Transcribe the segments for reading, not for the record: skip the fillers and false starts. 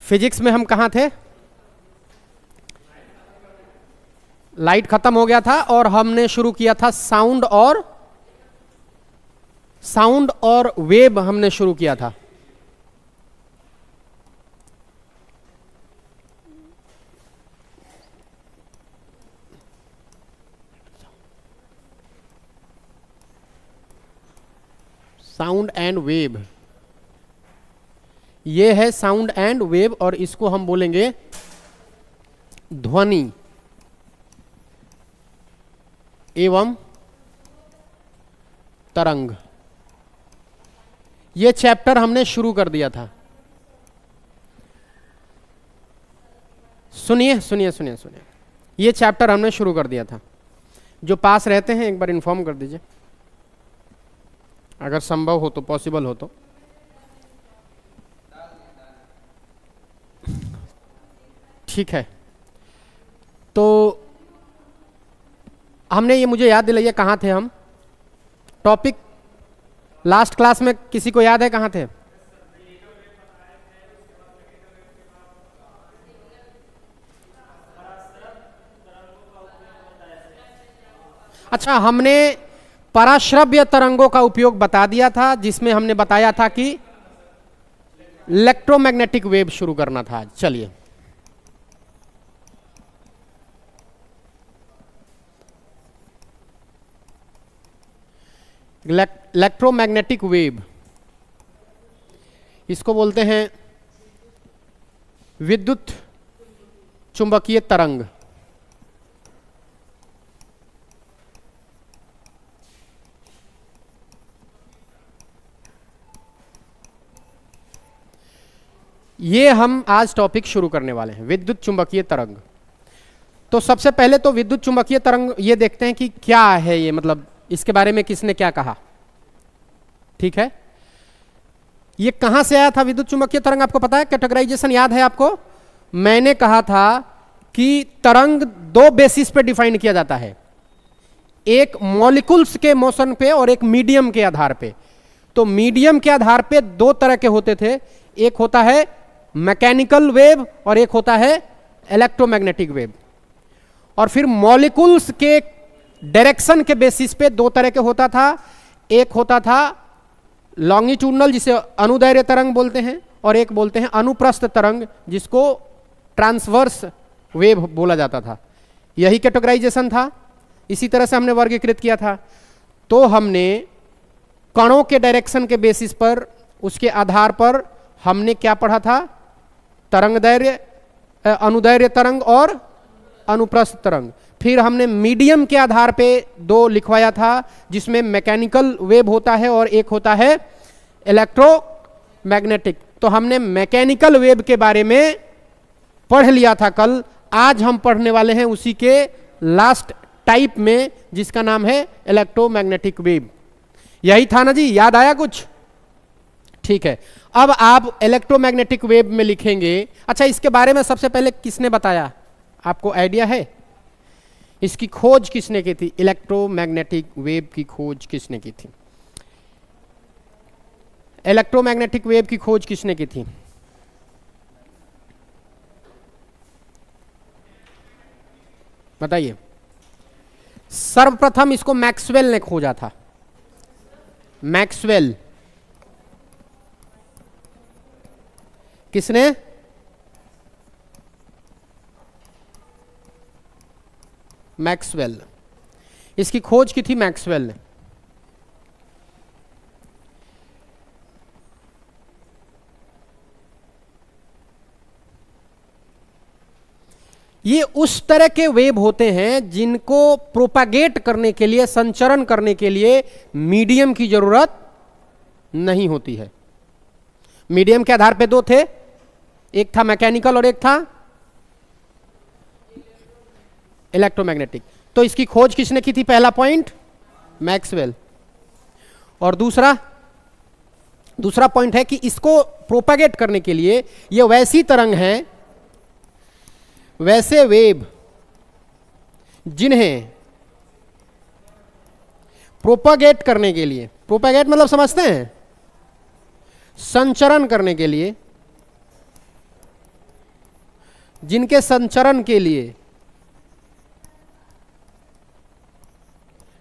Physics में हम कहाँ थे? लाइट खत्म हो गया था और हमने शुरू किया था साउंड और वेव हमने शुरू किया था। साउंड एंड वेव, ये है साउंड एंड वेव और इसको हम बोलेंगे ध्वनि एवं तरंग। ये चैप्टर हमने शुरू कर दिया था। सुनिए सुनिए सुनिए सुनिए, ये चैप्टर हमने शुरू कर दिया था। जो पास रहते हैं एक बार इन्फॉर्म कर दीजिए, अगर संभव हो तो, पॉसिबल हो तो। ठीक है, तो हमने ये, मुझे याद दिलाइए कहाँ थे हम? टॉपिक लास्ट क्लास में किसी को याद है कहाँ थे? अच्छा, हमने पराश्रव्य तरंगों का उपयोग बता दिया था, जिसमें हमने बताया था कि इलेक्ट्रोमैग्नेटिक वेव शुरू करना था। चलिए, इलेक्ट्रोमैग्नेटिक वेव, इसको बोलते हैं विद्युत चुंबकीय तरंग। ये हम आज टॉपिक शुरू करने वाले हैं, विद्युत चुंबकीय तरंग। तो सबसे पहले तो विद्युत चुंबकीय तरंग ये देखते हैं कि क्या है ये, मतलब इसके बारे में किसने क्या कहा। ठीक है, ये कहां से आया था विद्युत चुंबकीय तरंग? आपको पता है? कैटेगराइजेशन याद है आपको? मैंने कहा था कि तरंग दो बेसिस पे डिफाइन किया जाता है, एक मॉलिक्यूल्स के मोशन पे और एक मीडियम के आधार पे। तो मीडियम के आधार पे दो तरह के होते थे, एक होता है मैकेनिकल वेव और एक होता है इलेक्ट्रोमैग्नेटिक वेव। और फिर मॉलिक्यूल्स के डायरेक्शन के बेसिस पे दो तरह के होता था, एक होता था लॉन्गिट्यूडनल जिसे अनुदैर्घ्य तरंग बोलते हैं, और एक बोलते हैं अनुप्रस्थ तरंग जिसको ट्रांसवर्स वेव बोला जाता था। यही कैटेगराइजेशन था, इसी तरह से हमने वर्गीकृत किया था। तो हमने कणों के डायरेक्शन के बेसिस पर, उसके आधार पर हमने क्या पढ़ा था? तरंगदैर्घ्य, अनुदैर्घ्य तरंग और अनुप्रस्थ तरंग। फिर हमने मीडियम के आधार पे दो लिखवाया था, जिसमें मैकेनिकल वेव होता है और एक होता है इलेक्ट्रोमैग्नेटिक। तो हमने मैकेनिकल वेव के बारे में पढ़ लिया था कल। आज हम पढ़ने वाले हैं उसी के लास्ट टाइप में, जिसका नाम है इलेक्ट्रोमैग्नेटिक वेव। यही था ना जी? याद आया कुछ? ठीक है, अब आप इलेक्ट्रोमैग्नेटिक वेव में लिखेंगे। अच्छा, इसके बारे में सबसे पहले किसने बताया? आपको आइडिया है? इसकी खोज किसने की थी? इलेक्ट्रोमैग्नेटिक वेव की खोज किसने की थी? इलेक्ट्रोमैग्नेटिक वेव की खोज किसने की थी? बताइए। सर्वप्रथम इसको मैक्सवेल ने खोजा था। मैक्सवेल। किसने? मैक्सवेल। इसकी खोज की थी मैक्सवेल ने। ये उस तरह के वेव होते हैं जिनको प्रोपागेट करने के लिए, संचरण करने के लिए मीडियम की जरूरत नहीं होती है। मीडियम के आधार पे दो थे, एक था मैकेनिकल और एक था इलेक्ट्रोमैग्नेटिक। तो इसकी खोज किसने की थी? पहला पॉइंट मैक्सवेल। और दूसरा पॉइंट है कि इसको प्रोपागेट करने के लिए ये वैसी तरंग है, वैसे वेव जिन्हें प्रोपागेट करने के लिए, प्रोपागेट मतलब समझते हैं? संचरण करने के लिए जिनके संचरण के लिए,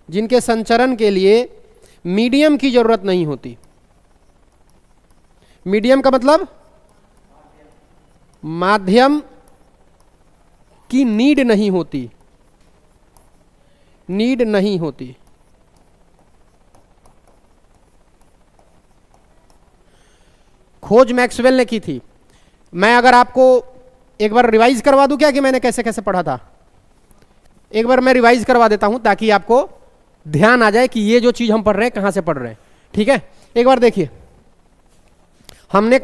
जिनके संचरण के लिए मीडियम की जरूरत नहीं होती। मीडियम का मतलब माध्यम की नीड नहीं होती, नीड नहीं होती। खोज मैक्सवेल ने की थी। मैं अगर आपको एक बार रिवाइज करवा दूं क्या कि मैंने कैसे कैसे पढ़ा था, एक बार मैं रिवाइज करवा देता हूं ताकि आपको ध्यान आ जाए कि ये जो चीज हम पढ़ रहे हैं कहां से पढ़ रहे हैं। ठीक है, एक बार देखिए, हमने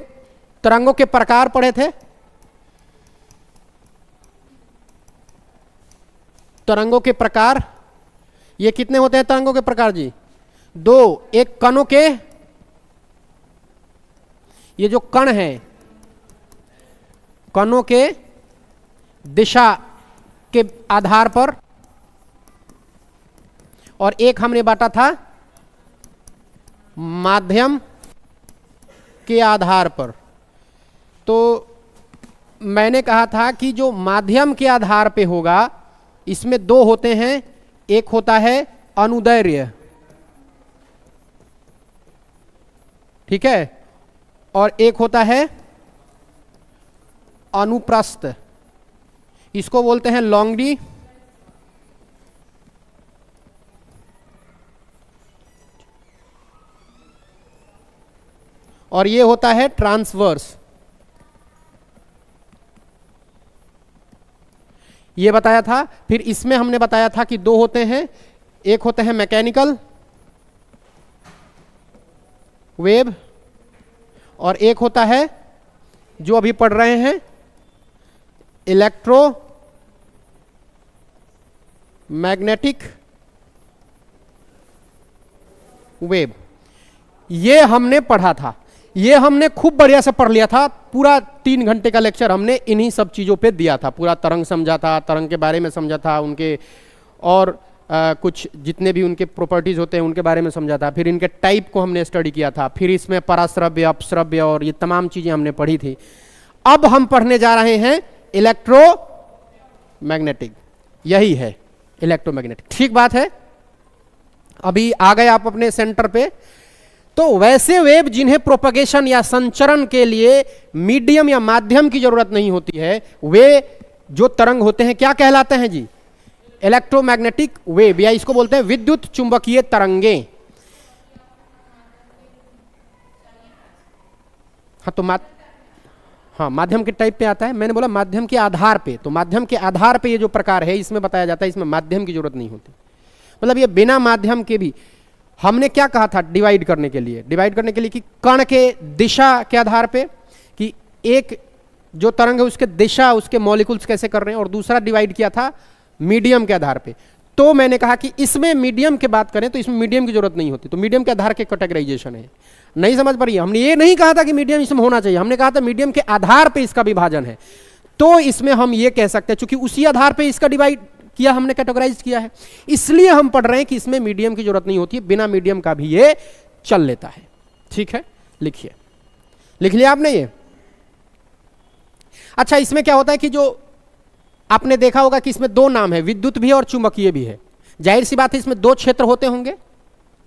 तरंगों के प्रकार पढ़े थे। तरंगों के प्रकार, ये कितने होते हैं तरंगों के प्रकार जी? दो। एक कणों के, ये जो कण है, कणों के दिशा के आधार पर, और एक हमने बांटा था माध्यम के आधार पर। तो मैंने कहा था कि जो माध्यम के आधार पे होगा इसमें दो होते हैं, एक होता है अनुदैर्ध्य, ठीक है, और एक होता है अनुप्रस्थ। इसको बोलते हैं लॉन्गी और ये होता है ट्रांसवर्स। ये बताया था। फिर इसमें हमने बताया था कि दो होते हैं, एक होते हैं मैकेनिकल वेव और एक होता है जो अभी पढ़ रहे हैं इलेक्ट्रो मैग्नेटिक वेव। ये हमने पढ़ा था, ये हमने खूब बढ़िया से पढ़ लिया था। पूरा 3 घंटे का लेक्चर हमने इन्हीं सब चीज़ों पे दिया था। पूरा तरंग समझा था, तरंग के बारे में समझा था, उनके और कुछ जितने भी उनके प्रॉपर्टीज होते हैं उनके बारे में समझा था। फिर इनके टाइप को हमने स्टडी किया था। फिर इसमें पराश्रव्य, अपश्रव्य और ये तमाम चीज़ें हमने पढ़ी थी। अब हम पढ़ने जा रहे हैं इलेक्ट्रोमैग्नेटिक। यही है इलेक्ट्रोमैग्नेटिक, ठीक बात है। अभी आ गए आप अपने सेंटर पे। तो वैसे वेव जिन्हें प्रोपगेशन या संचरण के लिए मीडियम या माध्यम की जरूरत नहीं होती है, वे जो तरंग होते हैं क्या कहलाते हैं जी? इलेक्ट्रोमैग्नेटिक वेव, या इसको बोलते हैं विद्युत चुंबकीय तरंगे। हाँ तो माध्यम के टाइप पे आता है। मैंने बोला माध्यम के आधार पे, तो माध्यम के आधार पे ये जो प्रकार है इसमें बताया जाता है, इसमें माध्यम की जरूरत नहीं होती। मतलब ये बिना माध्यम के भी। हमने क्या कहा था डिवाइड करने के लिए? डिवाइड करने के लिए कि कण के दिशा के आधार पे, कि एक जो तरंग है उसके दिशा, उसके मॉलिक्यूल्स कैसे कर रहे हैं, और दूसरा डिवाइड किया था मीडियम के आधार पे। तो मैंने कहा कि इसमें मीडियम की बात करें तो इसमें मीडियम की जरूरत नहीं होती, तो मीडियम के आधार के कैटेगराइजेशन है। नहीं समझ पा रही है? हमने ये नहीं कहा था कि मीडियम इसमें होना चाहिए, हमने कहा था मीडियम के आधार पे इसका विभाजन है। तो इसमें हम ये कह सकते हैं चूंकि उसी आधार पे इसका डिवाइड किया, हमने कैटेगराइज किया है, इसलिए हम पढ़ रहे हैं कि इसमें मीडियम की जरूरत नहीं होती, बिना मीडियम का भी ये चल लेता है। ठीक है, लिखिए, लिख लिया आपने ये? अच्छा, इसमें क्या होता है कि जो आपने देखा होगा कि इसमें दो नाम है, विद्युत भी है और चुंबकीय भी है। जाहिर सी बात है इसमें दो क्षेत्र होते होंगे,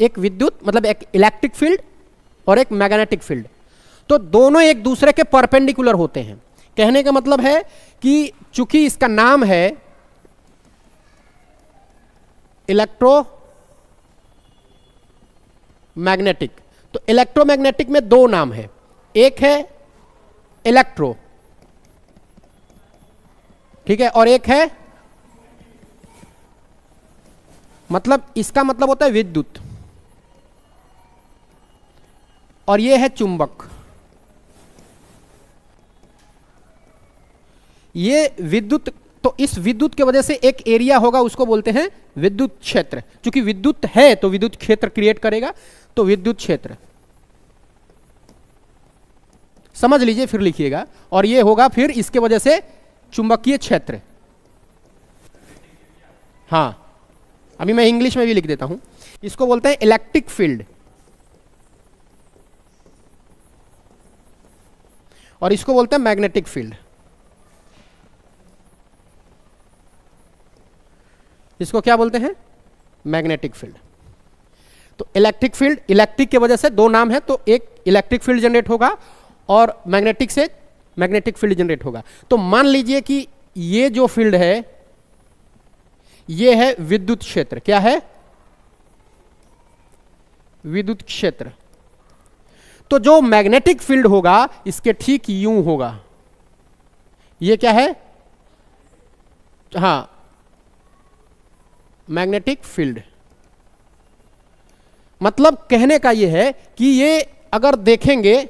एक विद्युत मतलब एक इलेक्ट्रिक फील्ड और एक मैग्नेटिक फील्ड। तो दोनों एक दूसरे के परपेंडिकुलर होते हैं। कहने का मतलब है कि चूंकि इसका नाम है इलेक्ट्रोमैग्नेटिक, तो इलेक्ट्रोमैग्नेटिक में दो नाम है, एक है इलेक्ट्रो, ठीक है, और एक है, मतलब इसका मतलब होता है विद्युत, और ये है चुंबक। ये विद्युत, तो इस विद्युत की वजह से एक एरिया होगा, उसको बोलते हैं विद्युत क्षेत्र। क्योंकि विद्युत है तो विद्युत क्षेत्र क्रिएट करेगा, तो विद्युत क्षेत्र समझ लीजिए, फिर लिखिएगा। और ये होगा फिर इसके वजह से चुंबकीय क्षेत्र। हाँ, अभी मैं इंग्लिश में भी लिख देता हूं, इसको बोलते हैं इलेक्ट्रिक फील्ड और इसको बोलते हैं मैग्नेटिक फील्ड। इसको क्या बोलते हैं? Magnetic field. तो इलेक्ट्रिक फील्ड, इलेक्ट्रिक के वजह से दो नाम है, तो एक इलेक्ट्रिक फील्ड जनरेट होगा और मैग्नेटिक से मैग्नेटिक फील्ड जनरेट होगा। तो मान लीजिए कि ये जो फील्ड है ये है विद्युत क्षेत्र। क्या है? विद्युत क्षेत्र। तो जो मैग्नेटिक फील्ड होगा इसके ठीक यूं होगा। ये क्या है? हां, मैग्नेटिक फील्ड। मतलब कहने का ये है कि ये अगर देखेंगे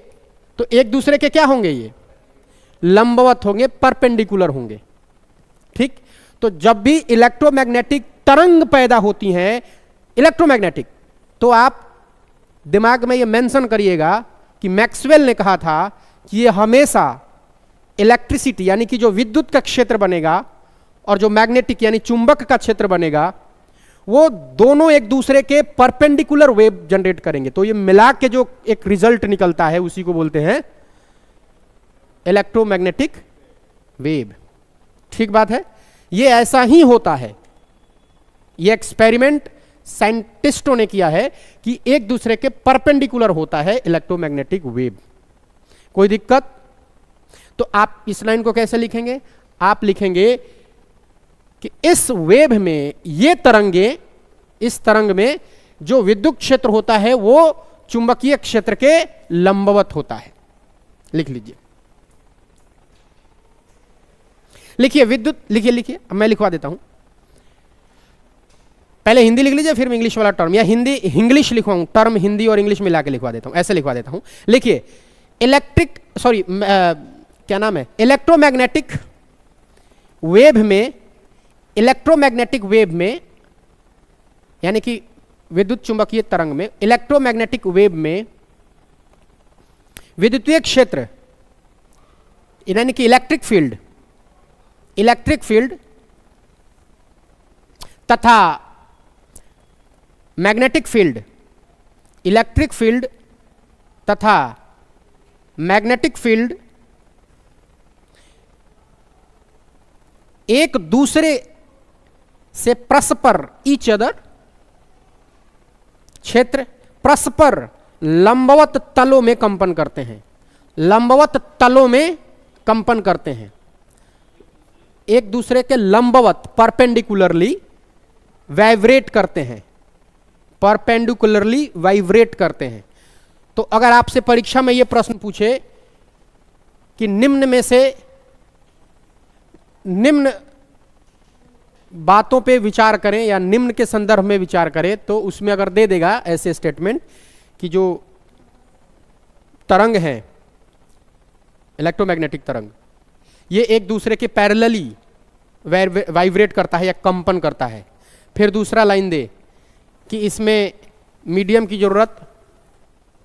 तो एक दूसरे के क्या होंगे? ये लंबवत होंगे, परपेंडिकुलर होंगे। ठीक? तो जब भी इलेक्ट्रोमैग्नेटिक तरंग पैदा होती हैं, इलेक्ट्रोमैग्नेटिक, तो आप दिमाग में ये मेंशन करिएगा कि मैक्सवेल ने कहा था कि ये हमेशा इलेक्ट्रिसिटी यानी कि जो विद्युत का क्षेत्र बनेगा और जो मैग्नेटिक यानी चुंबक का क्षेत्र बनेगा, वो दोनों एक दूसरे के परपेंडिकुलर वेव जनरेट करेंगे। तो ये मिला के जो एक रिजल्ट निकलता है उसी को बोलते हैं इलेक्ट्रोमैग्नेटिक वेव। ठीक बात है? ये ऐसा ही होता है। ये एक्सपेरिमेंट साइंटिस्टों ने किया है कि एक दूसरे के परपेंडिकुलर होता है इलेक्ट्रोमैग्नेटिक वेव। कोई दिक्कत? तो आप इस लाइन को कैसे लिखेंगे? आप लिखेंगे कि इस वेव में ये तरंगे, इस तरंग में जो विद्युत क्षेत्र होता है वो चुंबकीय क्षेत्र के लंबवत होता है। लिख लीजिए, लिखिए विद्युत, लिखिए। अब मैं लिखवा देता हूं। पहले हिंदी लिख लीजिए, फिर मैं इंग्लिश वाला टर्म, या हिंदी इंग्लिश लिखवाऊं, टर्म हिंदी और इंग्लिश मिला के लिखवा देता हूं। ऐसे लिखवा देता हूं। लिखिए क्या नाम है? इलेक्ट्रोमैग्नेटिक वेव में, इलेक्ट्रोमैग्नेटिक वेव में यानी कि विद्युत चुंबकीय तरंग में, इलेक्ट्रोमैग्नेटिक वेव में विद्युतीय क्षेत्र यानी कि इलेक्ट्रिक फील्ड तथा मैग्नेटिक फील्ड, इलेक्ट्रिक फील्ड तथा मैग्नेटिक फील्ड एक दूसरे से परस्पर, ईच अदर, क्षेत्र परस्पर लंबवत तलों में कंपन करते हैं। लंबवत तलों में कंपन करते हैं, एक दूसरे के लंबवत, परपेंडिकुलरली वाइब्रेट करते हैं, परपेंडिकुलरली वाइब्रेट करते हैं। तो अगर आपसे परीक्षा में यह प्रश्न पूछे कि निम्न में से निम्न बातों पे विचार करें या निम्न के संदर्भ में विचार करें, तो उसमें अगर दे देगा ऐसे स्टेटमेंट कि जो तरंग है, इलेक्ट्रोमैग्नेटिक तरंग, ये एक दूसरे के पैरेलली वाइब्रेट करता है या कंपन करता है। फिर दूसरा लाइन दे कि इसमें मीडियम की जरूरत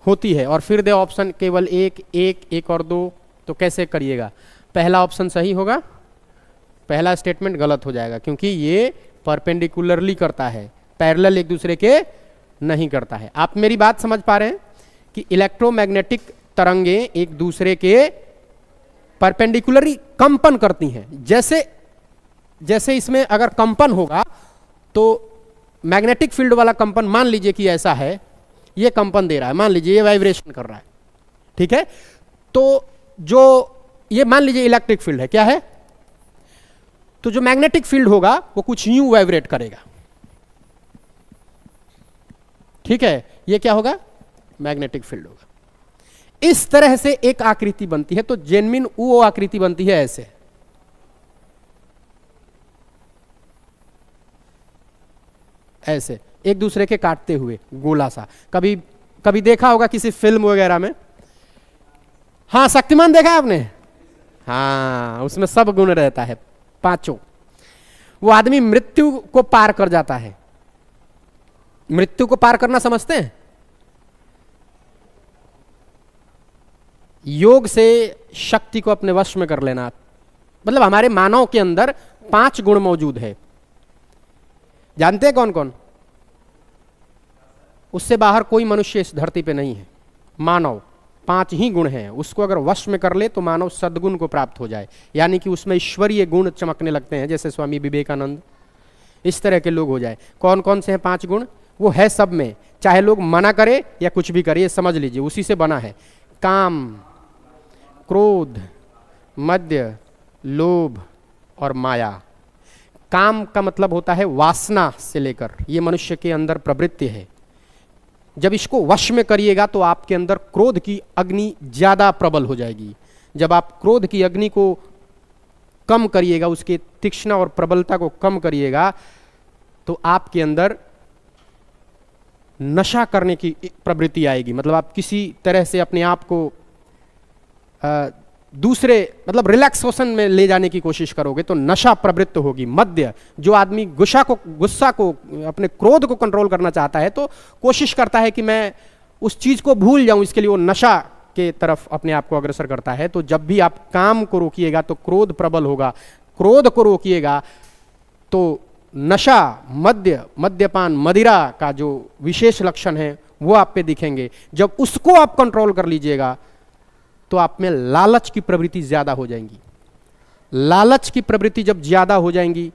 होती है, और फिर दे ऑप्शन केवल एक और दो। तो कैसे करिएगा? पहला ऑप्शन सही होगा, पहला स्टेटमेंट गलत हो जाएगा, क्योंकि ये परपेंडिकुलरली करता है, पैरेलल एक दूसरे के नहीं करता है। आप मेरी बात समझ पा रहे हैं कि इलेक्ट्रोमैग्नेटिक तरंगे एक दूसरे के परपेंडिकुलरली कंपन करती हैं। जैसे इसमें अगर कंपन होगा तो मैग्नेटिक फील्ड वाला कंपन, मान लीजिए कि ऐसा है, ये कंपन दे रहा है, मान लीजिए ये वाइब्रेशन कर रहा है, ठीक है? तो जो ये मान लीजिए इलेक्ट्रिक फील्ड है, क्या है? तो जो मैग्नेटिक फील्ड होगा वो कुछ यूं वाइब्रेट करेगा, ठीक है? ये क्या होगा? मैग्नेटिक फील्ड होगा। इस तरह से एक आकृति बनती है। तो जेन्युइन वो आकृति बनती है ऐसे, ऐसे एक दूसरे के काटते हुए गोला सा। कभी देखा होगा किसी फिल्म वगैरह में। हाँ, शक्तिमान देखा है आपने? हाँ, उसमें सब गुण रहता है, पांचों। वो आदमी मृत्यु को पार कर जाता है। मृत्यु को पार करना समझते हैं? योग से शक्ति को अपने वश में कर लेना। मतलब हमारे मानव के अंदर 5 गुण मौजूद है। जानते हैं कौन कौन? उससे बाहर कोई मनुष्य इस धरती पे नहीं है। मानव 5 ही गुण हैं, उसको अगर वश में कर ले तो मानव सद्गुण को प्राप्त हो जाए, यानी कि उसमें ईश्वरीय गुण चमकने लगते हैं। जैसे स्वामी विवेकानंद, इस तरह के लोग हो जाए। कौन कौन से हैं 5 गुण? वो है सब में, चाहे लोग मना करे या कुछ भी करे, ये समझ लीजिए उसी से बना है। काम, क्रोध, मद्य, लोभ और माया। काम का मतलब होता है वासना से लेकर, ये मनुष्य के अंदर प्रवृत्ति है। जब इसको वश में करिएगा तो आपके अंदर क्रोध की अग्नि ज्यादा प्रबल हो जाएगी। जब आप क्रोध की अग्नि को कम करिएगा, उसके तीक्ष्णता और प्रबलता को कम करिएगा, तो आपके अंदर नशा करने की प्रवृत्ति आएगी। मतलब आप किसी तरह से अपने आप को दूसरे मतलब रिलैक्सेशन में ले जाने की कोशिश करोगे तो नशा प्रवृत्त होगी। मद्य, जो आदमी गुस्सा को अपने क्रोध को कंट्रोल करना चाहता है तो कोशिश करता है कि मैं उस चीज को भूल जाऊं, इसके लिए वो नशा के तरफ अपने आप को अग्रसर करता है। तो जब भी आप काम को रोकिएगा तो क्रोध प्रबल होगा, क्रोध को रोकिएगा तो नशा, मद्य, मद्यपान, मदिरा का जो विशेष लक्षण है वो आप पे दिखेंगे। जब उसको आप कंट्रोल कर लीजिएगा तो आप में लालच की प्रवृत्ति ज्यादा हो जाएंगी। लालच की प्रवृत्ति जब ज्यादा हो जाएंगी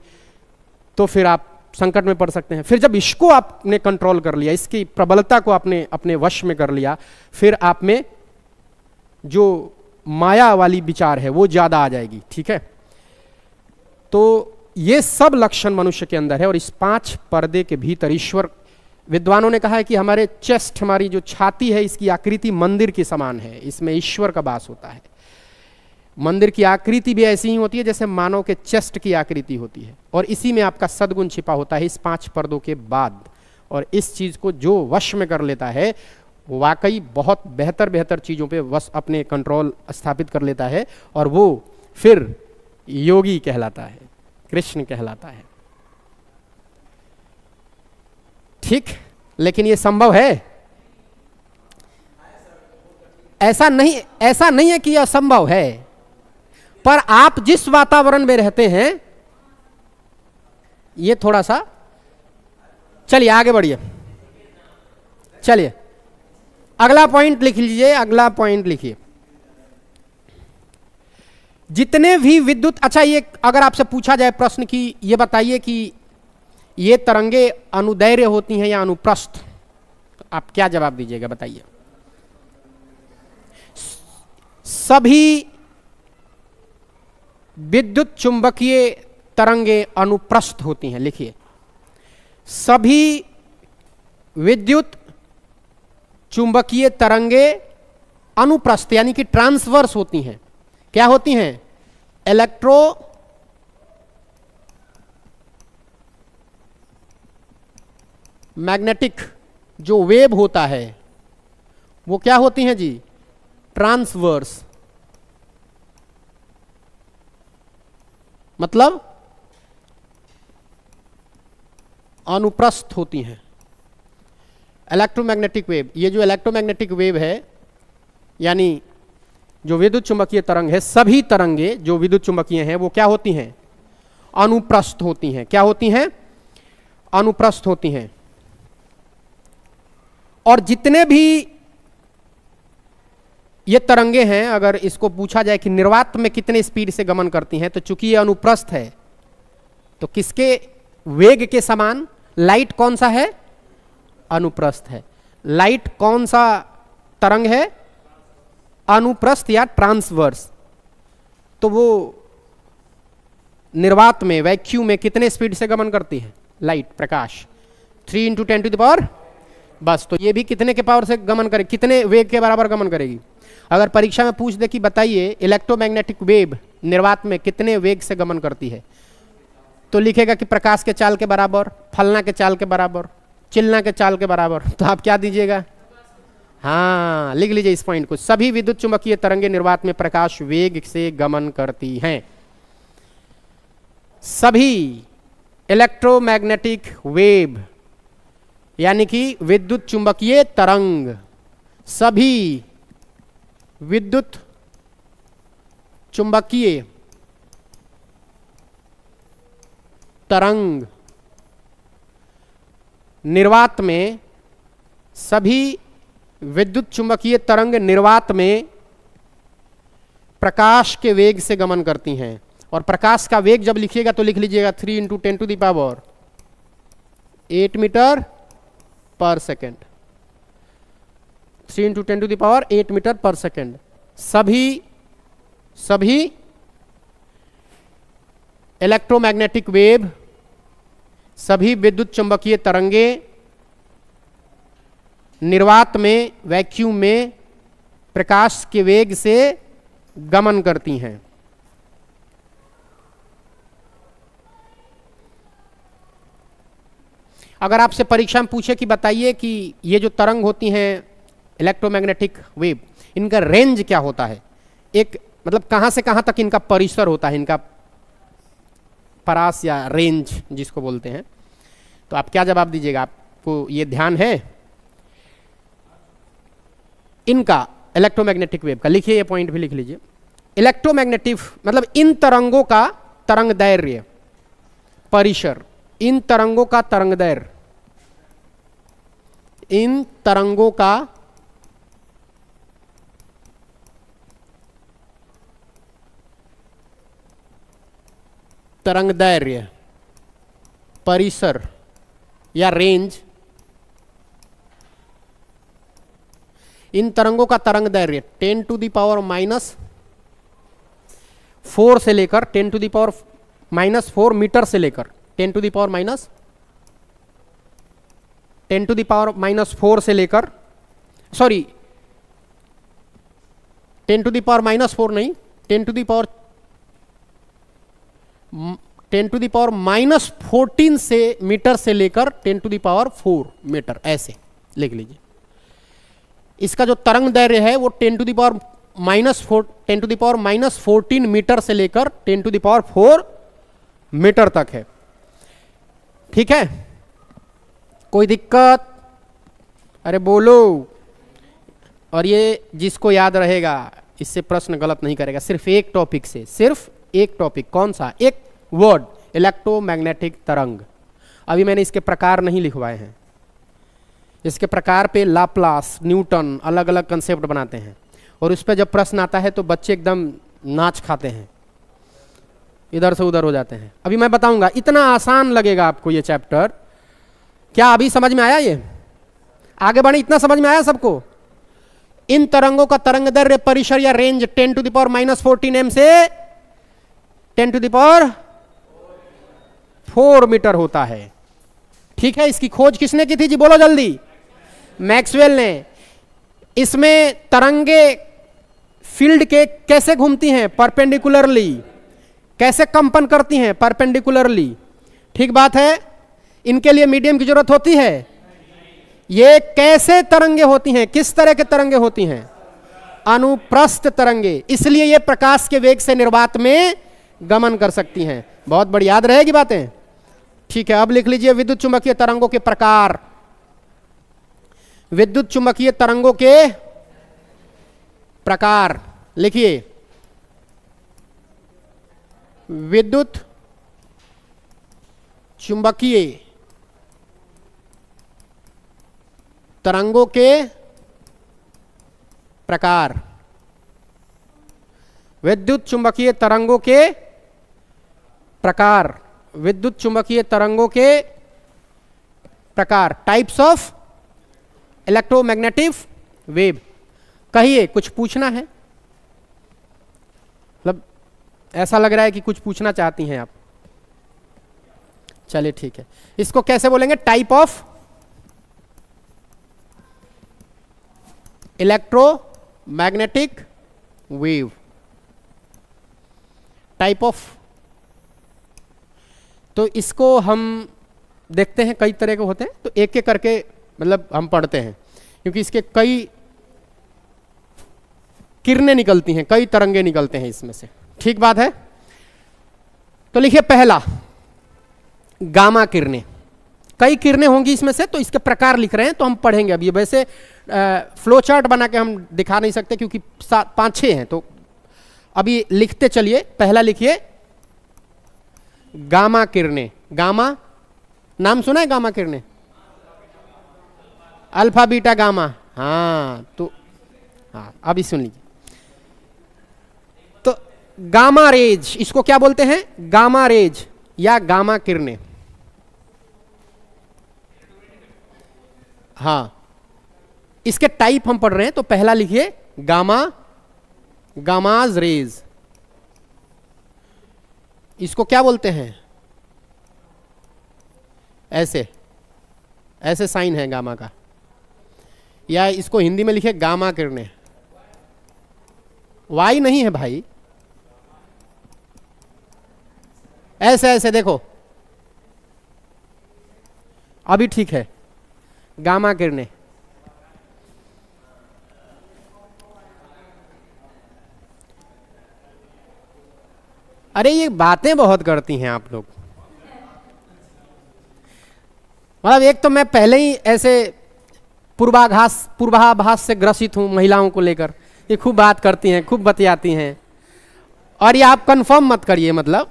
तो फिर आप संकट में पड़ सकते हैं। फिर जब इसको आपने कंट्रोल कर लिया, इसकी प्रबलता को आपने अपने वश में कर लिया, फिर आप में जो माया वाली विचार है वो ज्यादा आ जाएगी। ठीक है, तो ये सब लक्षण मनुष्य के अंदर है। और इस 5 पर्दे के भीतर ईश्वर, विद्वानों ने कहा है कि हमारे चेस्ट, हमारी जो छाती है, इसकी आकृति मंदिर के समान है, इसमें ईश्वर का वास होता है। मंदिर की आकृति भी ऐसी ही होती है जैसे मानव के चेस्ट की आकृति होती है, और इसी में आपका सद्गुण छिपा होता है इस 5 पर्दों के बाद। और इस चीज को जो वश में कर लेता है वाकई बहुत बेहतर बेहतर चीजों पे वश अपने कंट्रोल स्थापित कर लेता है, और वो फिर योगी कहलाता है, कृष्ण कहलाता है। ठीक, लेकिन ये संभव है? ऐसा नहीं है कि यह असंभव है, पर आप जिस वातावरण में रहते हैं ये थोड़ा सा, चलिए आगे बढ़िए, चलिए अगला पॉइंट लिख लीजिए। अगला पॉइंट लिखिए, जितने भी विद्युत, अच्छा ये अगर आपसे पूछा जाए प्रश्न कि ये बताइए कि ये तरंगे अनुदैर्घ्य होती हैं या अनुप्रस्थ, आप क्या जवाब दीजिएगा? बताइए। सभी विद्युत चुंबकीय तरंगे अनुप्रस्थ होती हैं। लिखिए, सभी विद्युत चुंबकीय तरंगे अनुप्रस्थ यानी कि ट्रांसवर्स होती हैं। क्या होती हैं? इलेक्ट्रो मैग्नेटिक जो वेव होता है वो क्या होती हैं जी? ट्रांसवर्स, मतलब अनुप्रस्थ होती हैं। इलेक्ट्रोमैग्नेटिक वेव, ये जो इलेक्ट्रोमैग्नेटिक वेव है यानी जो विद्युत चुंबकीय तरंग है, सभी तरंगे जो विद्युत चुंबकीय हैं वो क्या होती हैं? अनुप्रस्थ होती हैं। क्या होती हैं? अनुप्रस्थ होती हैं। और जितने भी ये तरंगे हैं, अगर इसको पूछा जाए कि निर्वात में कितने स्पीड से गमन करती हैं, तो चूंकि ये अनुप्रस्थ है तो किसके वेग के समान? लाइट कौन सा है? अनुप्रस्थ है। लाइट कौन सा तरंग है? अनुप्रस्थ या ट्रांसवर्स। तो वो निर्वात में, वैक्यूम में कितने स्पीड से गमन करती है? लाइट, प्रकाश 3 × 10⁻, बस। तो ये भी कितने के पावर से गमन करेगी? कितने वेग के बराबर गमन करेगी? अगर परीक्षा में पूछ दे कि बताइए इलेक्ट्रोमैग्नेटिक वेव निर्वात में कितने वेग से गमन करती है, तो लिखेगा कि प्रकाश के चाल के बराबर, फलना के चाल के बराबर, चिलना के चाल के बराबर। तो आप क्या दीजिएगा? हाँ, लिख लीजिए इस पॉइंट को। सभी विद्युत चुंबकीय तरंगे निर्वात में प्रकाश वेग से गमन करती हैं। सभी इलेक्ट्रोमैग्नेटिक वेव यानी कि विद्युत चुंबकीय तरंग, सभी विद्युत चुंबकीय तरंग निर्वात में, सभी विद्युत चुंबकीय तरंग निर्वात में प्रकाश के वेग से गमन करती हैं। और प्रकाश का वेग जब लिखिएगा तो लिख लीजिएगा 3 × 10⁻⁻, 8 मीटर पर सेकेंड, 3 × 10⁸ मीटर पर सेकेंड। सभी इलेक्ट्रोमैग्नेटिक वेव, सभी विद्युत चुंबकीय तरंगे निर्वात में, वैक्यूम में प्रकाश के वेग से गमन करती हैं। अगर आपसे परीक्षा में पूछे कि बताइए कि ये जो तरंग होती हैं इलेक्ट्रोमैग्नेटिक वेव, इनका रेंज क्या होता है, एक मतलब कहां से कहां तक इनका परिसर होता है, इनका परास या रेंज जिसको बोलते हैं, तो आप क्या जवाब दीजिएगा? आपको ये ध्यान है इनका इलेक्ट्रोमैग्नेटिक वेव का? लिखिए, ये पॉइंट भी लिख लीजिए। इलेक्ट्रोमैग्नेटिक मतलब इन तरंगों का तरंग दैर्घ्य, परिसर, इन तरंगों का तरंग दैर्घ्य, इन तरंगों का तरंग दैर्घ्य, परिसर या रेंज, इन तरंगों का तरंग दैर्घ्य 10⁻⁻⁴ से लेकर 10⁻⁻⁴ मीटर से लेकर 10⁻⁻⁴ से लेकर, सॉरी 10⁻⁻⁴ नहीं, 10⁻⁻14 से मीटर से लेकर 10⁻⁴ मीटर, ऐसे लिख लीजिए। इसका जो तरंग दैर्घ्य है वो 10⁻⁻14 मीटर से लेकर 10⁻⁴ मीटर तक है। ठीक है, कोई दिक्कत? अरे बोलो। और ये जिसको याद रहेगा इससे प्रश्न गलत नहीं करेगा, सिर्फ एक टॉपिक से, सिर्फ एक टॉपिक। कौन सा? एक वर्ड, इलेक्ट्रोमैग्नेटिक तरंग। अभी मैंने इसके प्रकार नहीं लिखवाए हैं, इसके प्रकार पे लाप्लास, न्यूटन अलग अलग कंसेप्ट बनाते हैं, और उस पर जब प्रश्न आता है तो बच्चे एकदम नाच खाते हैं, इधर से उधर हो जाते हैं। अभी मैं बताऊंगा, इतना आसान लगेगा आपको ये चैप्टर। क्या अभी समझ में आया? ये आगे बढ़े, इतना समझ में आया सबको? इन तरंगों का तरंग दैर्घ्य, परिसर या रेंज 10⁻⁻14 m से 10⁻⁴ मीटर होता है। ठीक है, इसकी खोज किसने की थी जी? बोलो जल्दी। मैक्सवेल ने। इसमें तरंगे फील्ड के कैसे घूमती हैं? परपेंडिकुलरली। कैसे कंपन करती हैं? परपेंडिकुलरली। ठीक बात है। इनके लिए मीडियम की जरूरत होती है? ये कैसे तरंगे होती हैं? किस तरह के तरंगे होती हैं? अनुप्रस्थ तरंगे। इसलिए ये प्रकाश के वेग से निर्वात में गमन कर सकती हैं। बहुत बड़ी याद रहेगी बातें। ठीक है, अब लिख लीजिए विद्युत चुंबकीय तरंगों के प्रकार। विद्युत चुंबकीय तरंगों के प्रकार लिखिए। विद्युत चुंबकीय तरंगों के प्रकार। विद्युत चुंबकीय तरंगों के प्रकार। विद्युत चुंबकीय तरंगों के प्रकार, टाइप्स ऑफ इलेक्ट्रोमैग्नेटिक वेव। कहिए, कुछ पूछना है? मतलब ऐसा लग रहा है कि कुछ पूछना चाहती हैं आप। चलिए ठीक है, इसको कैसे बोलेंगे? Type of electromagnetic wave. Type of, तो इसको हम देखते हैं कई तरह के होते हैं, तो एक एक करके मतलब हम पढ़ते हैं, क्योंकि इसके कई किरणें निकलती हैं, कई तरंगे निकलते हैं इसमें से। ठीक बात है। तो लिखिए पहला, गामा किरणें। कई किरणें होंगी इसमें से, तो इसके प्रकार लिख रहे हैं, तो हम पढ़ेंगे। अब ये वैसे फ्लो चार्ट बना के हम दिखा नहीं सकते क्योंकि 5-6 हैं, तो अभी लिखते चलिए। पहला लिखिए गामा किरणें। गामा नाम सुना है? गामा किरणें, अल्फा बीटा गामा। हाँ, तो हाँ अभी सुन लीजिए। तो गामा रेज, इसको क्या बोलते हैं? गामा रेज या गामा किरणें। हाँ, इसके टाइप हम पढ़ रहे हैं, तो पहला लिखिए गामा, गामाज रेज। इसको क्या बोलते हैं? ऐसे ऐसे साइन है गामा का, या इसको हिंदी में लिखिए गामा किरणें। वाई नहीं है भाई, ऐसे ऐसे देखो, अभी ठीक है, गामा किरणें। अरे ये बातें बहुत करती हैं आप लोग। मतलब एक तो मैं पहले ही ऐसे पूर्वाभास से ग्रसित हूं महिलाओं को लेकर, ये खूब बात करती हैं, खूब बतियाती हैं, और ये आप कंफर्म मत करिए, मतलब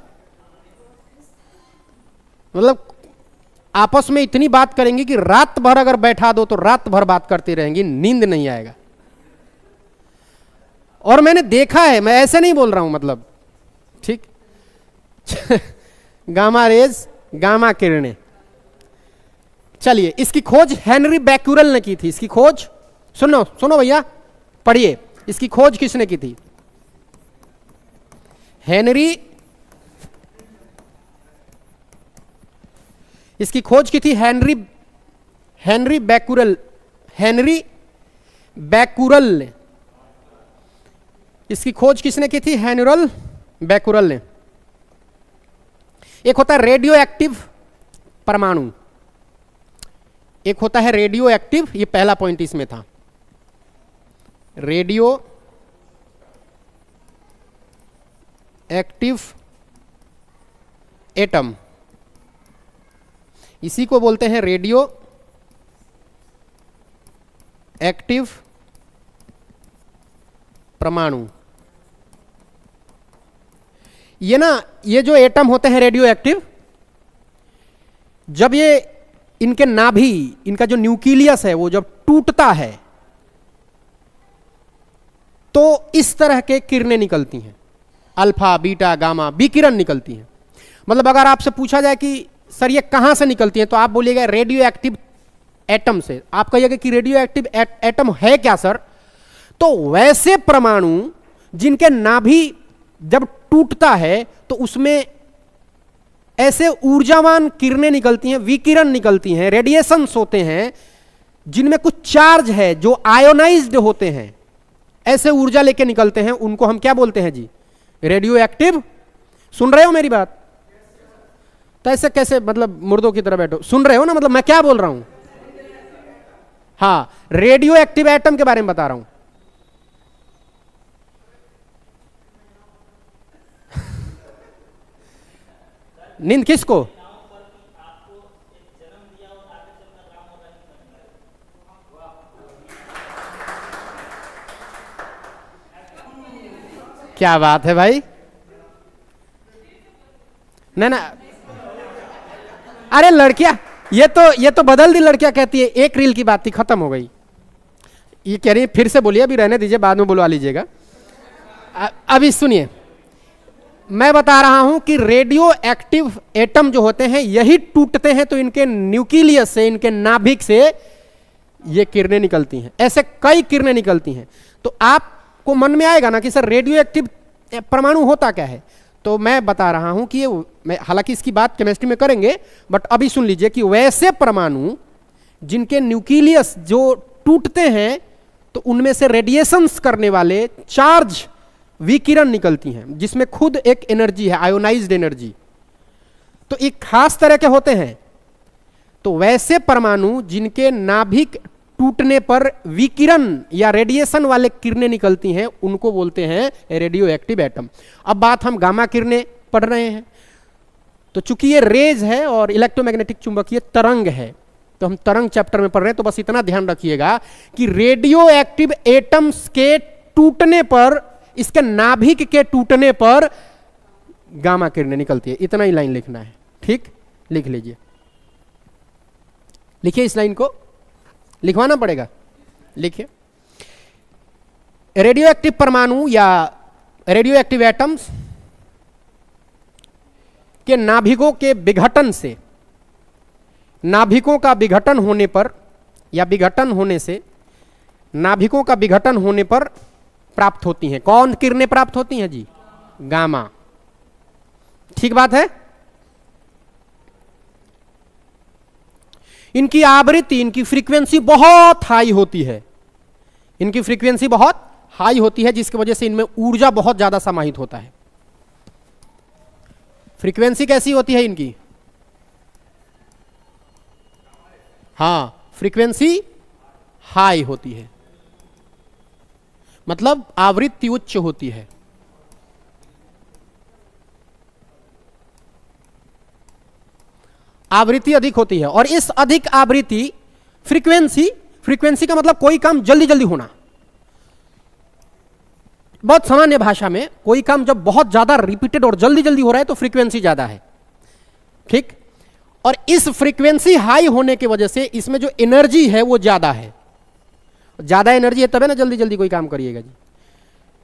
आपस में इतनी बात करेंगी कि रात भर अगर बैठा दो तो रात भर बात करती रहेंगी, नींद नहीं आएगा। और मैंने देखा है, मैं ऐसे नहीं बोल रहा हूं, मतलब ठीक। गामा रेज, गामा किरणें। चलिए, इसकी खोज हेनरी बैक्यूरेल ने की थी। इसकी खोज सुनो सुनो भैया, पढ़िए, इसकी खोज किसने की थी? इसकी खोज की थी हेनरी बैक्यूरेल ने। इसकी खोज किसने की थी? हेनरी बैक्यूरेल ने। एक होता है रेडियो एक्टिव परमाणु, एक होता है रेडियो एक्टिव, ये पहला पॉइंट इसमें था, रेडियो एक्टिव एटम, इसी को बोलते हैं रेडियो एक्टिव परमाणु। ये ना, ये जो एटम होते हैं रेडियो एक्टिव, जब ये इनके नाभि, इनका जो न्यूक्लियस है वो जब टूटता है तो इस तरह के किरणें निकलती हैं, अल्फा, बीटा, गामा, विकिरण निकलती हैं। मतलब अगर आपसे पूछा जाए कि सर ये कहां से निकलती हैं, तो आप बोलिएगा रेडियो एक्टिव एटम से। आप कहिएगा कि रेडियो एक्टिव एटम है क्या सर? तो वैसे परमाणु जिनके नाभि जब टूटता है तो उसमें ऐसे ऊर्जावान किरणें निकलती हैं, विकिरण निकलती हैं, रेडिएशंस होते हैं जिनमें कुछ चार्ज है, जो आयोनाइज्ड होते हैं, ऐसे ऊर्जा लेके निकलते हैं, उनको हम क्या बोलते हैं जी? Radio active. सुन रहे हो मेरी बात? तो ऐसे कैसे, मतलब मुर्दों की तरह बैठो, सुन रहे हो ना, मतलब मैं क्या बोल रहा हूं? हाँ, रेडियो एक्टिव एटम के बारे में बता रहा हूं। नींद किसको? क्या बात है भाई, ना अरे लड़कियां, ये तो बदल दी। लड़कियां कहती है एक रील की बात थी, खत्म हो गई। ये कह रही है फिर से बोलिए, अभी रहने दीजिए, बाद में बुलवा लीजिएगा। अभी सुनिए, मैं बता रहा हूं कि रेडियो एक्टिव एटम जो होते हैं यही टूटते हैं तो इनके न्यूक्लियस से, इनके नाभिक से ये किरणें निकलती हैं। ऐसे कई किरणें निकलती हैं। तो आपको मन में आएगा ना कि सर रेडियो एक्टिव परमाणु होता क्या है? तो मैं बता रहा हूं कि ये, हालांकि इसकी बात केमिस्ट्री में करेंगे, बट अभी सुन लीजिए कि वैसे परमाणु जिनके न्यूक्लियस जो टूटते हैं तो उनमें से रेडिएशंस करने वाले चार्ज विकिरण निकलती हैं, जिसमें खुद एक एनर्जी है, आयोनाइज्ड एनर्जी। तो एक खास तरह के होते हैं। तो वैसे परमाणु जिनके नाभिक टूटने पर विकिरण या रेडिएशन वाले किरणें निकलती हैं, उनको बोलते हैं रेडियो एक्टिव एटम। अब बात हम गामा किरणें पढ़ रहे हैं, तो चूंकि ये रेज है और इलेक्ट्रोमैग्नेटिक चुंबकीय तरंग है, तो हम तरंग चैप्टर में पढ़ रहे हैं, तो बस इतना ध्यान रखिएगा कि रेडियो एक्टिव एटम्स के टूटने पर, इसके नाभिक के टूटने पर गामा किरणें निकलती है। इतना ही लाइन लिखना है, ठीक? लिख लीजिए, लिखिए, इस लाइन को लिखवाना पड़ेगा, लिखिए। रेडियो एक्टिव परमाणु या रेडियो एक्टिव एटम्स के नाभिकों के विघटन से, नाभिकों का विघटन होने पर या विघटन होने से, नाभिकों का विघटन होने पर प्राप्त होती हैं। कौन किरणें प्राप्त होती हैं जी? गामा। ठीक बात है। इनकी आवृत्ति, इनकी फ्रीक्वेंसी बहुत हाई होती है, इनकी फ्रीक्वेंसी बहुत हाई होती है, जिसकी वजह से इनमें ऊर्जा बहुत ज्यादा समाहित होता है। फ्रीक्वेंसी कैसी होती है इनकी? हां, फ्रीक्वेंसी हाई होती है, मतलब आवृत्ति उच्च होती है। आवृत्ति अधिक होती है, और इस अधिक आवृत्ति फ्रीक्वेंसी का मतलब कोई काम जल्दी जल्दी होना। बहुत सामान्य भाषा में कोई काम जब बहुत ज्यादा रिपीटेड और जल्दी जल्दी हो रहा है तो फ्रीक्वेंसी ज्यादा है। ठीक, और इस फ्रीक्वेंसी हाई होने की वजह से इसमें जो एनर्जी है वो ज्यादा है। ज्यादा एनर्जी है तब है ना जल्दी जल्दी कोई काम करिएगा जी,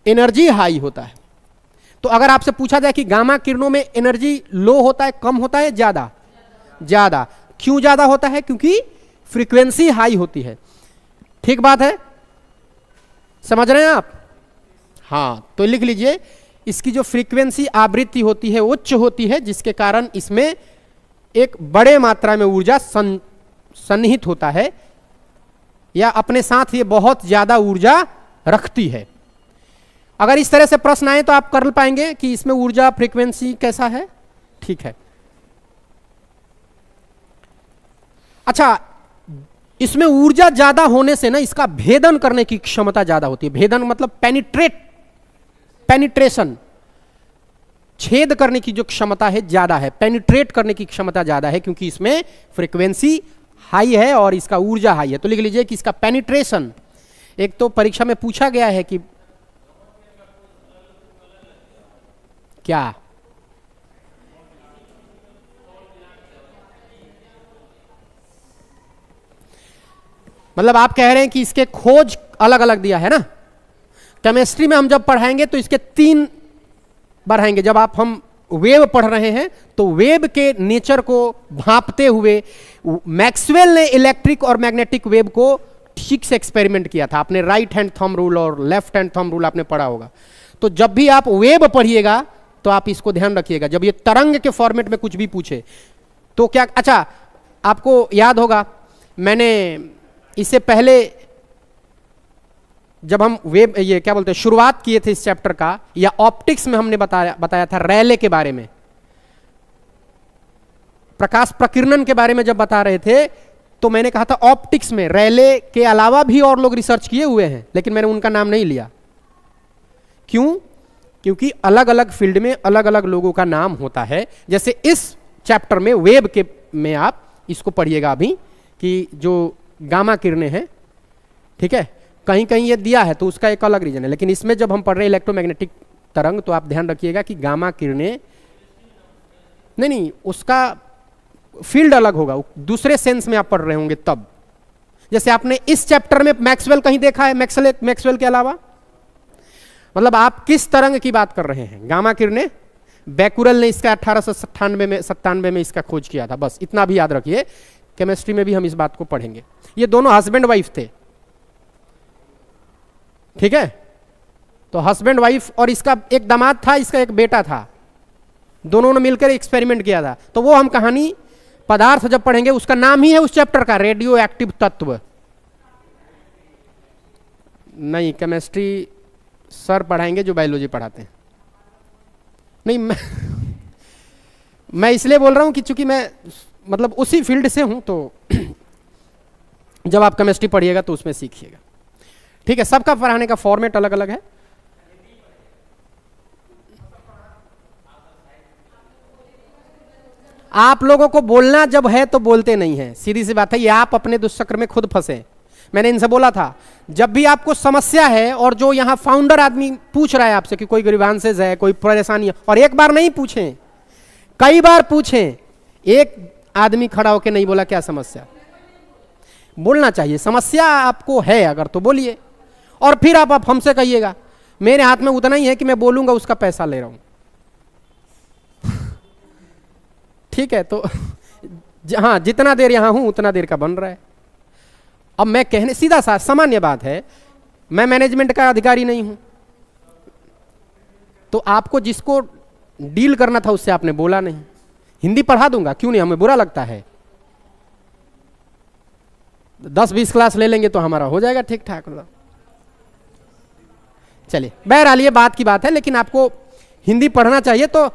एनर्जी हाई होता है। तो अगर आपसे पूछा जाए कि गामा किरणों में एनर्जी लो होता है, कम होता है, ज्यादा? ज्यादा। क्यों ज्यादा होता है? क्योंकि फ्रीक्वेंसी हाई होती है। ठीक बात है, समझ रहे हैं आप? हां, तो लिख लीजिए, इसकी जो फ्रीक्वेंसी आवृत्ति होती है उच्च होती है, जिसके कारण इसमें एक बड़े मात्रा में ऊर्जा सन्निहित होता है, या अपने साथ ये बहुत ज्यादा ऊर्जा रखती है। अगर इस तरह से प्रश्न आए तो आप कर पाएंगे कि इसमें ऊर्जा फ्रीक्वेंसी कैसा है। ठीक है, अच्छा, इसमें ऊर्जा ज्यादा होने से ना इसका भेदन करने की क्षमता ज्यादा होती है। भेदन मतलब पेनिट्रेशन, छेद करने की जो क्षमता है ज्यादा है, पेनिट्रेट करने की क्षमता ज्यादा है, क्योंकि इसमें फ्रीक्वेंसी हाई है और इसका ऊर्जा हाई है। तो लिख लीजिए कि इसका पेनिट्रेशन, एक तो परीक्षा में पूछा गया है कि क्या, मतलब आप कह रहे हैं कि इसके खोज अलग अलग दिया है ना। केमिस्ट्री में हम जब पढ़ाएंगे तो इसके 3 बढ़ाएंगे। जब हम वेव पढ़ रहे हैं तो वेव के नेचर को भांपते हुए मैक्सवेल ने इलेक्ट्रिक और मैग्नेटिक वेव को ठीक से एक्सपेरिमेंट किया था। आपने राइट हैंड थंब रूल और लेफ्ट हैंड थंब रूल आपने पढ़ा होगा। तो जब भी आप वेव पढ़िएगा तो आप इसको ध्यान रखिएगा, जब ये तरंग के फॉर्मेट में कुछ भी पूछे तो क्या, अच्छा आपको याद होगा मैंने इससे पहले जब हम वेव ये क्या बोलते हैं शुरुआत किए थे इस चैप्टर का, या ऑप्टिक्स में हमने बताया था रैले के बारे में, प्रकाश प्रकीर्णन के बारे में जब बता रहे थे तो मैंने कहा था ऑप्टिक्स में रैले के अलावा भी और लोग रिसर्च किए हुए हैं, लेकिन मैंने उनका नाम नहीं लिया। क्यों? क्योंकि अलग अलग फील्ड में अलग अलग लोगों का नाम होता है। जैसे इस चैप्टर में वेव के में आप इसको पढ़िएगा अभी कि जो गामा किरणें हैं, ठीक है, कहीं कहीं ये दिया है तो उसका एक अलग रीजन है, लेकिन इसमें जब हम पढ़ रहे हैं इलेक्ट्रोमैग्नेटिक तरंग तो आप ध्यान रखिएगा कि गामा किरणें नहीं, उसका फील्ड अलग होगा, दूसरे सेंस में आप पढ़ रहे होंगे तब। जैसे आपने इस चैप्टर में मैक्सवेल कहीं देखा है मैक्सवेल के अलावा? मतलब आप किस तरंग की बात कर रहे हैं? गामा किरणें। बैकुरल ने इसका 1897 में इसका खोज किया था, बस इतना भी याद रखिए। केमिस्ट्री में भी हम इस बात को पढ़ेंगे। ये दोनों हस्बैंड वाइफ थे, ठीक है, तो हस्बैंड वाइफ, और इसका एक दामाद था, इसका एक बेटा था, दोनों ने मिलकर एक्सपेरिमेंट किया था। तो वो हम कहानी पदार्थ जब पढ़ेंगे, उसका नाम ही है उस चैप्टर का रेडियो एक्टिव तत्व। नहीं, केमिस्ट्री सर पढ़ाएंगे जो बायोलॉजी पढ़ाते हैं। नहीं, मैं इसलिए बोल रहा हूं कि चूंकि मैं मतलब उसी फील्ड से हूं, तो जब आप केमिस्ट्री पढ़िएगा तो उसमें सीखिएगा, ठीक है। सबका पढ़ाने का फॉर्मेट अलग अलग है। आप लोगों को बोलना जब है तो बोलते नहीं है, सीधी सी बात है। ये आप अपने दुष्चक्र में खुद फंसे। मैंने इनसे बोला था जब भी आपको समस्या है और जो यहां फाउंडर आदमी पूछ रहा है आपसे कि कोई ग्रीवांसेस है, कोई परेशानी है, और एक बार नहीं पूछें, कई बार पूछें, एक आदमी खड़ा होकर नहीं बोला क्या समस्या। बोलना चाहिए, समस्या आपको है अगर तो बोलिए, और फिर आप हमसे कहिएगा। मेरे हाथ में उतना ही है कि मैं बोलूंगा, उसका पैसा ले रहा हूं। ठीक है, तो हाँ, जितना देर यहां हूं उतना देर का बन रहा है। अब मैं कहने सीधा सा सामान्य बात है, मैं मैनेजमेंट का अधिकारी नहीं हूं, तो आपको जिसको डील करना था उससे आपने बोला नहीं। हिंदी पढ़ा दूंगा, क्यों नहीं, हमें बुरा लगता है। 10-20 क्लास ले लेंगे तो हमारा हो जाएगा ठीक ठाक। चलिए, बहरहाल ये बात की बात है, लेकिन आपको हिंदी पढ़ना चाहिए। तो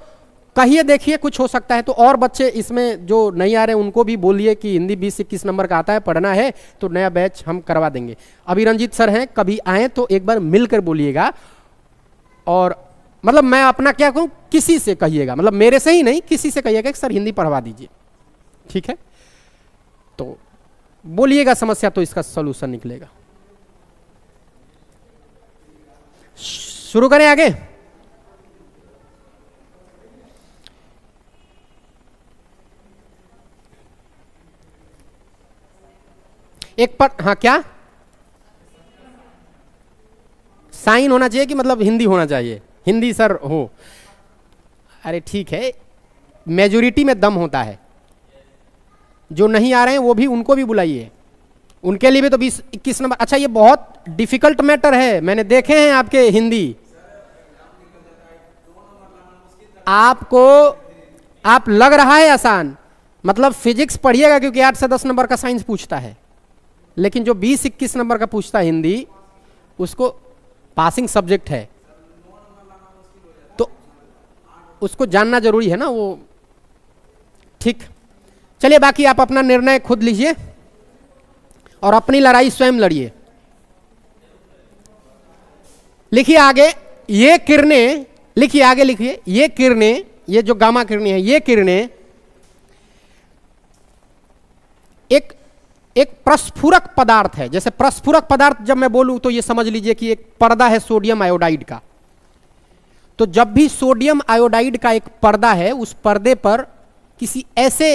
कहिए, देखिए कुछ हो सकता है। तो और बच्चे इसमें जो नहीं आ रहे हैं उनको भी बोलिए कि हिंदी 20-21 नंबर का आता है, पढ़ना है तो नया बैच हम करवा देंगे। अभी रंजीत सर हैं, कभी आए तो एक बार मिलकर बोलिएगा। और मतलब मैं अपना क्या कहूँ, किसी से कहिएगा, मतलब मेरे से ही नहीं, किसी से कहिएगा कि सर हिंदी पढ़वा दीजिए, ठीक है। तो बोलिएगा समस्या, तो इसका सॉल्यूशन निकलेगा। शुरू करें आगे। एक पर, हाँ क्या साइन होना चाहिए कि मतलब हिंदी होना चाहिए? हिंदी सर हो, अरे ठीक है, मेजोरिटी में दम होता है। जो नहीं आ रहे हैं वो भी, उनको भी बुलाइए, उनके लिए भी तो 20-21 नंबर। अच्छा, ये बहुत डिफिकल्ट मैटर है, मैंने देखे हैं आपके हिंदी। आपको आप लग रहा है आसान, मतलब फिजिक्स पढ़िएगा क्योंकि 8 से 10 नंबर का साइंस पूछता है, लेकिन जो 20-21 नंबर का पूछता है हिंदी, उसको पासिंग सब्जेक्ट है, तो उसको जानना जरूरी है ना वो। ठीक, चलिए बाकी आप अपना निर्णय खुद लीजिए और अपनी लड़ाई स्वयं लड़िए। लिखिए आगे, ये किरणें, लिखिए आगे, लिखिए ये किरणें, ये जो गामा किरणें हैं, ये किरणें एक प्रस्फुरक पदार्थ है। जैसे प्रस्फुरक पदार्थ जब मैं बोलूं तो ये समझ लीजिए कि एक पर्दा है सोडियम आयोडाइड का। तो जब भी सोडियम आयोडाइड का एक पर्दा है, उस पर्दे पर किसी ऐसे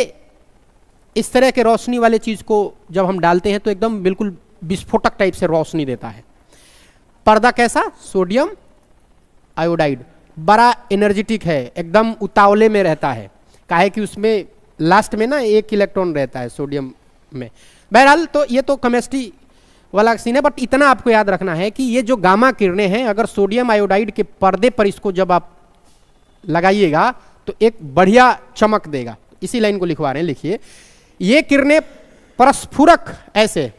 इस तरह के रोशनी वाले चीज को जब हम डालते हैं तो एकदम बिल्कुल विस्फोटक टाइप से रोशनी देता है। पर्दा कैसा? सोडियम आयोडाइड, बड़ा एनर्जेटिक है, एकदम उतावले में रहता है, काहे कि उसमें लास्ट में ना 1 इलेक्ट्रॉन रहता है सोडियम में। बहरहाल तो ये तो केमिस्ट्री वाला सीन है, बट इतना आपको याद रखना है कि ये जो गामा किरणें हैं, अगर सोडियम आयोडाइड के पर्दे पर इसको जब आप लगाइएगा तो एक बढ़िया चमक देगा। इसी लाइन को लिखवा रहे हैं, लिखिए ये किरणें प्रस्फुरक, ऐसे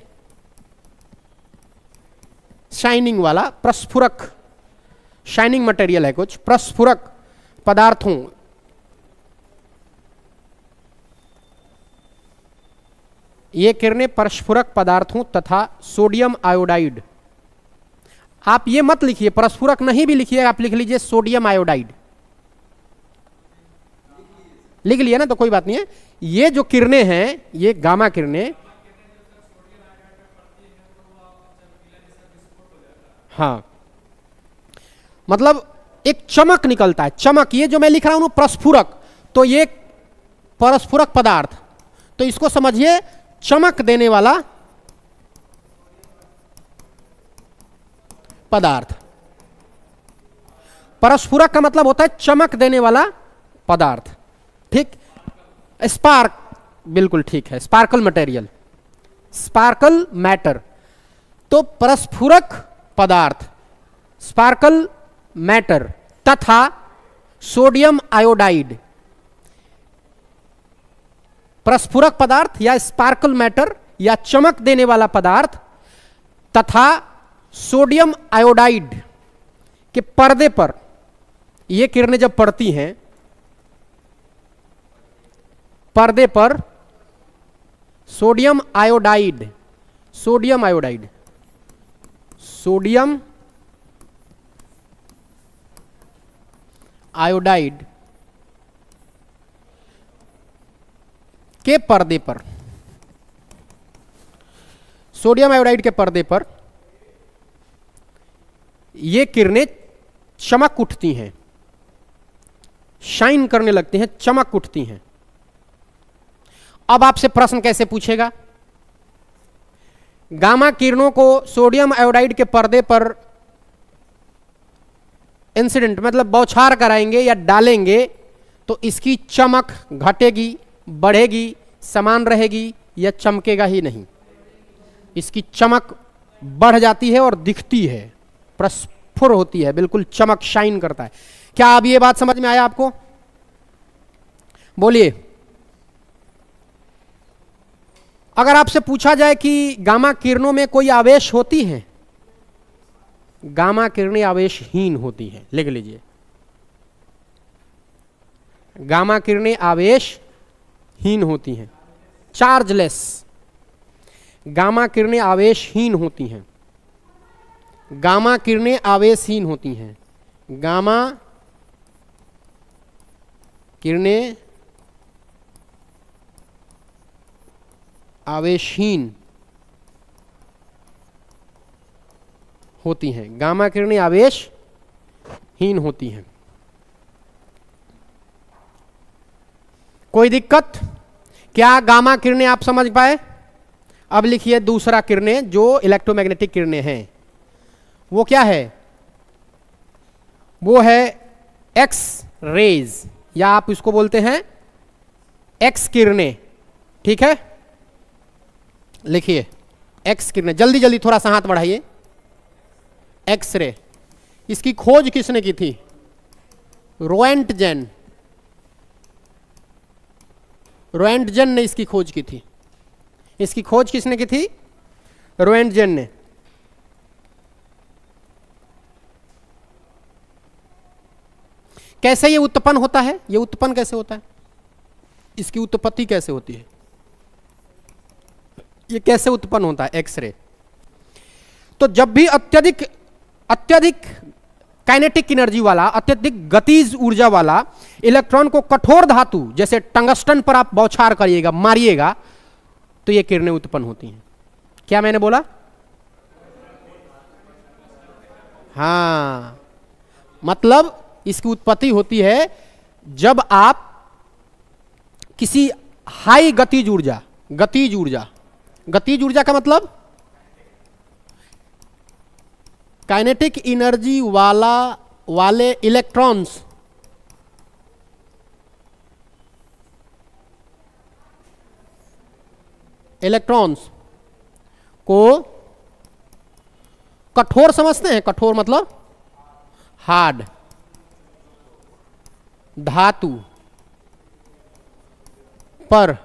शाइनिंग वाला प्रस्फुरक, शाइनिंग मटेरियल है कुछ, प्रस्फुरक पदार्थों, ये किरणें प्रस्फुरक पदार्थों तथा सोडियम आयोडाइड। आप ये मत लिखिए, प्रस्फुरक नहीं भी लिखिए, आप लिख लीजिए सोडियम आयोडाइड। लिख लिया ना, तो कोई बात नहीं है। ये जो किरणें हैं, ये गामा किरणें, हाँ, मतलब एक चमक निकलता है, चमक। ये जो मैं लिख रहा हूं प्रस्फुरक, तो ये प्रस्फुरक पदार्थ, तो इसको समझिए चमक देने वाला पदार्थ। प्रस्फुरक का मतलब होता है चमक देने वाला पदार्थ, ठीक। स्पार्क, बिल्कुल ठीक है, स्पार्कल मटेरियल, स्पार्कल मैटर। तो प्रस्फुरक पदार्थ, स्पार्कल मैटर तथा सोडियम आयोडाइड, प्रस्फुरक पदार्थ या स्पार्कल मैटर या चमक देने वाला पदार्थ तथा सोडियम आयोडाइड के पर्दे पर ये किरणें जब पड़ती हैं, पर्दे पर sodium iodide, sodium iodide, sodium iodide के पर्दे पर, सोडियम आयोडाइड के पर्दे पर ये किरणें चमक उठती हैं, शाइन करने लगती हैं, चमक उठती हैं। अब आपसे प्रश्न कैसे पूछेगा? गामा किरणों को सोडियम आयोडाइड के पर्दे पर इंसिडेंट मतलब बौछार कराएंगे या डालेंगे तो इसकी चमक घटेगी, बढ़ेगी, समान रहेगी या चमकेगा ही नहीं? इसकी चमक बढ़ जाती है और दिखती है, प्रस्फुर होती है, बिल्कुल चमक शाइन करता है। क्या अब ये बात समझ में आया आपको? बोलिए। अगर आपसे पूछा जाए कि गामा किरणों में कोई आवेश होती है, गामा किरणें आवेशहीन होती हैं, लिख लीजिए, गामा किरणें आवेशहीन होती हैं, चार्जलेस। गामा किरणें आवेशहीन होती हैं, गामा किरणें आवेशहीन होती हैं, गामा किरणें आवेशहीन होती हैं, गामा किरणें आवेशहीन होती हैं। कोई दिक्कत? क्या गामा किरणें आप समझ पाए? अब लिखिए दूसरा किरणें जो इलेक्ट्रोमैग्नेटिक किरणें हैं, वो क्या है? वो है एक्स रेज, या आप इसको बोलते हैं एक्स किरणें। ठीक है, लिखिए एक्स किरणें, जल्दी जल्दी थोड़ा सा हाथ बढ़ाइए। एक्सरे, इसकी खोज किसने की थी? रोएंटजेन। रोएंटजेन ने इसकी खोज की थी। इसकी खोज किसने की थी? रोएंटजेन ने। कैसे ये उत्पन्न होता है? ये उत्पन्न कैसे होता है? इसकी उत्पत्ति कैसे होती है? ये कैसे उत्पन्न होता है एक्सरे? तो जब भी अत्यधिक काइनेटिक एनर्जी वाला, अत्यधिक गतिज ऊर्जा वाला इलेक्ट्रॉन को कठोर धातु जैसे टंगस्टन पर आप बौछार करिएगा, मारिएगा, तो ये किरणें उत्पन्न होती हैं। क्या मैंने बोला? हाँ, मतलब इसकी उत्पत्ति होती है जब आप किसी हाई गतिज ऊर्जा, गतिज ऊर्जा का मतलब काइनेटिक एनर्जी वाले इलेक्ट्रॉन्स को कठोर समझते हैं। कठोर मतलब हार्ड, धातु पर,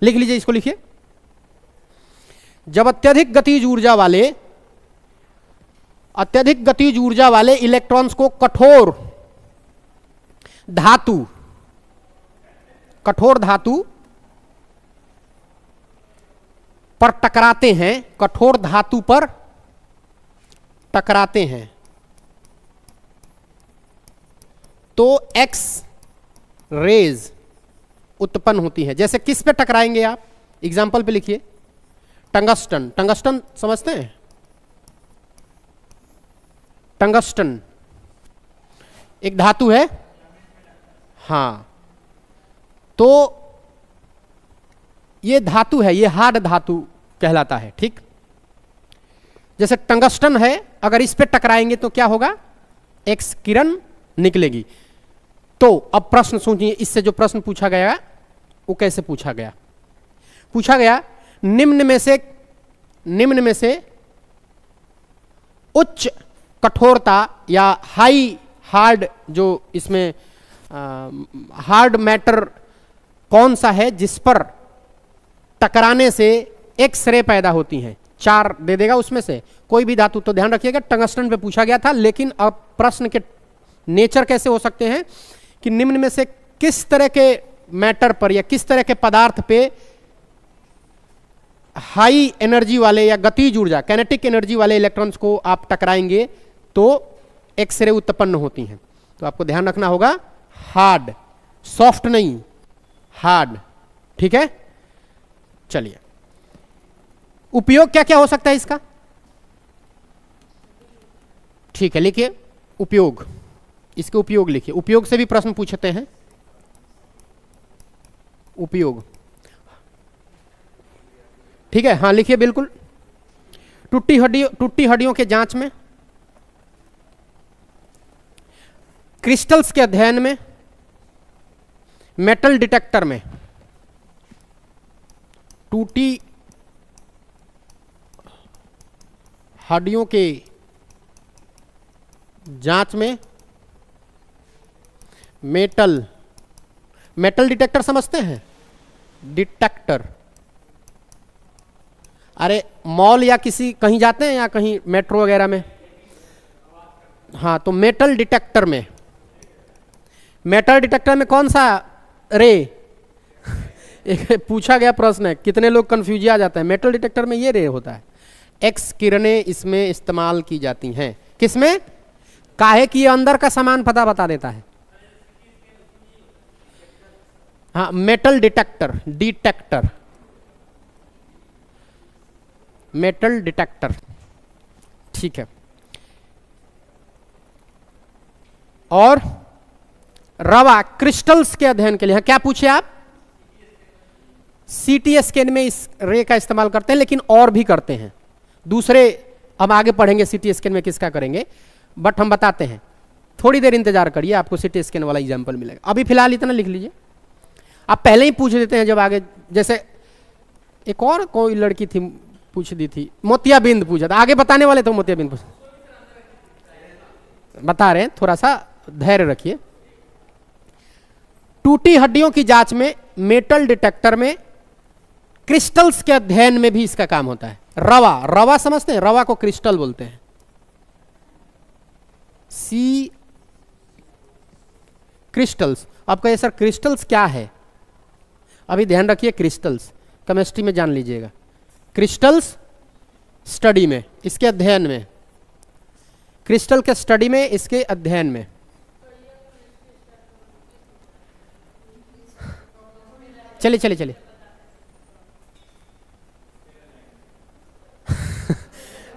लिख लीजिए, इसको लिखिए। जब अत्यधिक गतिज ऊर्जा वाले इलेक्ट्रॉन्स को कठोर धातु पर टकराते हैं, कठोर धातु पर टकराते हैं, तो एक्स रेज उत्पन्न होती है। जैसे किस पे टकराएंगे आप? एग्जाम्पल पे लिखिए। टंगस्टन। टंगस्टन समझते हैं? टंगस्टन एक धातु है, हाँ, तो ये धातु है, ये हार्ड धातु कहलाता है। ठीक, जैसे टंगस्टन है, अगर इस पे टकराएंगे तो क्या होगा? एक्स किरण निकलेगी। तो अब प्रश्न सोचिए, इससे जो प्रश्न पूछा गया वो कैसे पूछा गया? पूछा गया निम्न में से उच्च कठोरता या हार्ड, जो इसमें हार्ड मैटर कौन सा है जिस पर टकराने से एक्स रे पैदा होती हैं? 4 दे देगा उसमें से कोई भी धातु। तो ध्यान रखिएगा टंगस्टन पे पूछा गया था, लेकिन अब प्रश्न के नेचर कैसे हो सकते हैं कि निम्न में से किस तरह के मैटर पर या किस तरह के पदार्थ पे हाई एनर्जी वाले या गतिज ऊर्जा, काइनेटिक एनर्जी वाले इलेक्ट्रॉन्स को आप टकराएंगे तो एक्स-रे उत्पन्न होती हैं। तो आपको ध्यान रखना होगा हार्ड, सॉफ्ट नहीं, हार्ड। ठीक है, चलिए उपयोग क्या क्या हो सकता है इसका? ठीक है, लिखिए उपयोग, इसके उपयोग लिखिए। उपयोग से भी प्रश्न पूछते हैं। उपयोग, ठीक है, हाँ लिखिए बिल्कुल। टूटी हड्डियों के जांच में, क्रिस्टल्स के अध्ययन में, मेटल डिटेक्टर में। टूटी हड्डियों के जांच में मेटल डिटेक्टर समझते हैं? डिटेक्टर, अरे मॉल या किसी कहीं जाते हैं या कहीं मेट्रो वगैरह में, हाँ, तो मेटल डिटेक्टर में कौन सा रे एक पूछा गया प्रश्न है, कितने लोग कंफ्यूज आ जाते हैं। मेटल डिटेक्टर में ये रे होता है, एक्स किरणें इसमें इस्तेमाल की जाती हैं। किसमें? काहे कि ये अंदर का सामान पता बता देता है। हाँ, मेटल डिटेक्टर, मेटल डिटेक्टर, ठीक है। और रवा क्रिस्टल्स के अध्ययन के लिए, क्या पूछे आप? सीटी स्कैन में इस रे का इस्तेमाल करते हैं, लेकिन और भी करते हैं दूसरे, हम आगे पढ़ेंगे सीटी स्कैन में किसका करेंगे, बट हम बताते हैं, थोड़ी देर इंतजार करिए, आपको सीटी स्कैन वाला एग्जांपल मिलेगा। अभी फिलहाल इतना लिख लीजिए, आप पहले ही पूछ देते हैं जब आगे, जैसे एक और कोई लड़की थी पूछ दी थी, मोतियाबिंद पूछा था, आगे बताने वाले तो मोतियाबिंद पूछ, बता रहे हैं, थोड़ा सा धैर्य रखिए। टूटी हड्डियों की जांच में, मेटल डिटेक्टर में, क्रिस्टल्स के अध्ययन में भी इसका काम होता है। रवा समझते हैं? रवा को क्रिस्टल बोलते हैं, क्रिस्टल्स। आप कहिए सर क्रिस्टल्स क्या है? अभी ध्यान रखिए, क्रिस्टल्स केमिस्ट्री में जान लीजिएगा, क्रिस्टल्स स्टडी में, इसके अध्ययन में, क्रिस्टल के स्टडी में, इसके अध्ययन में।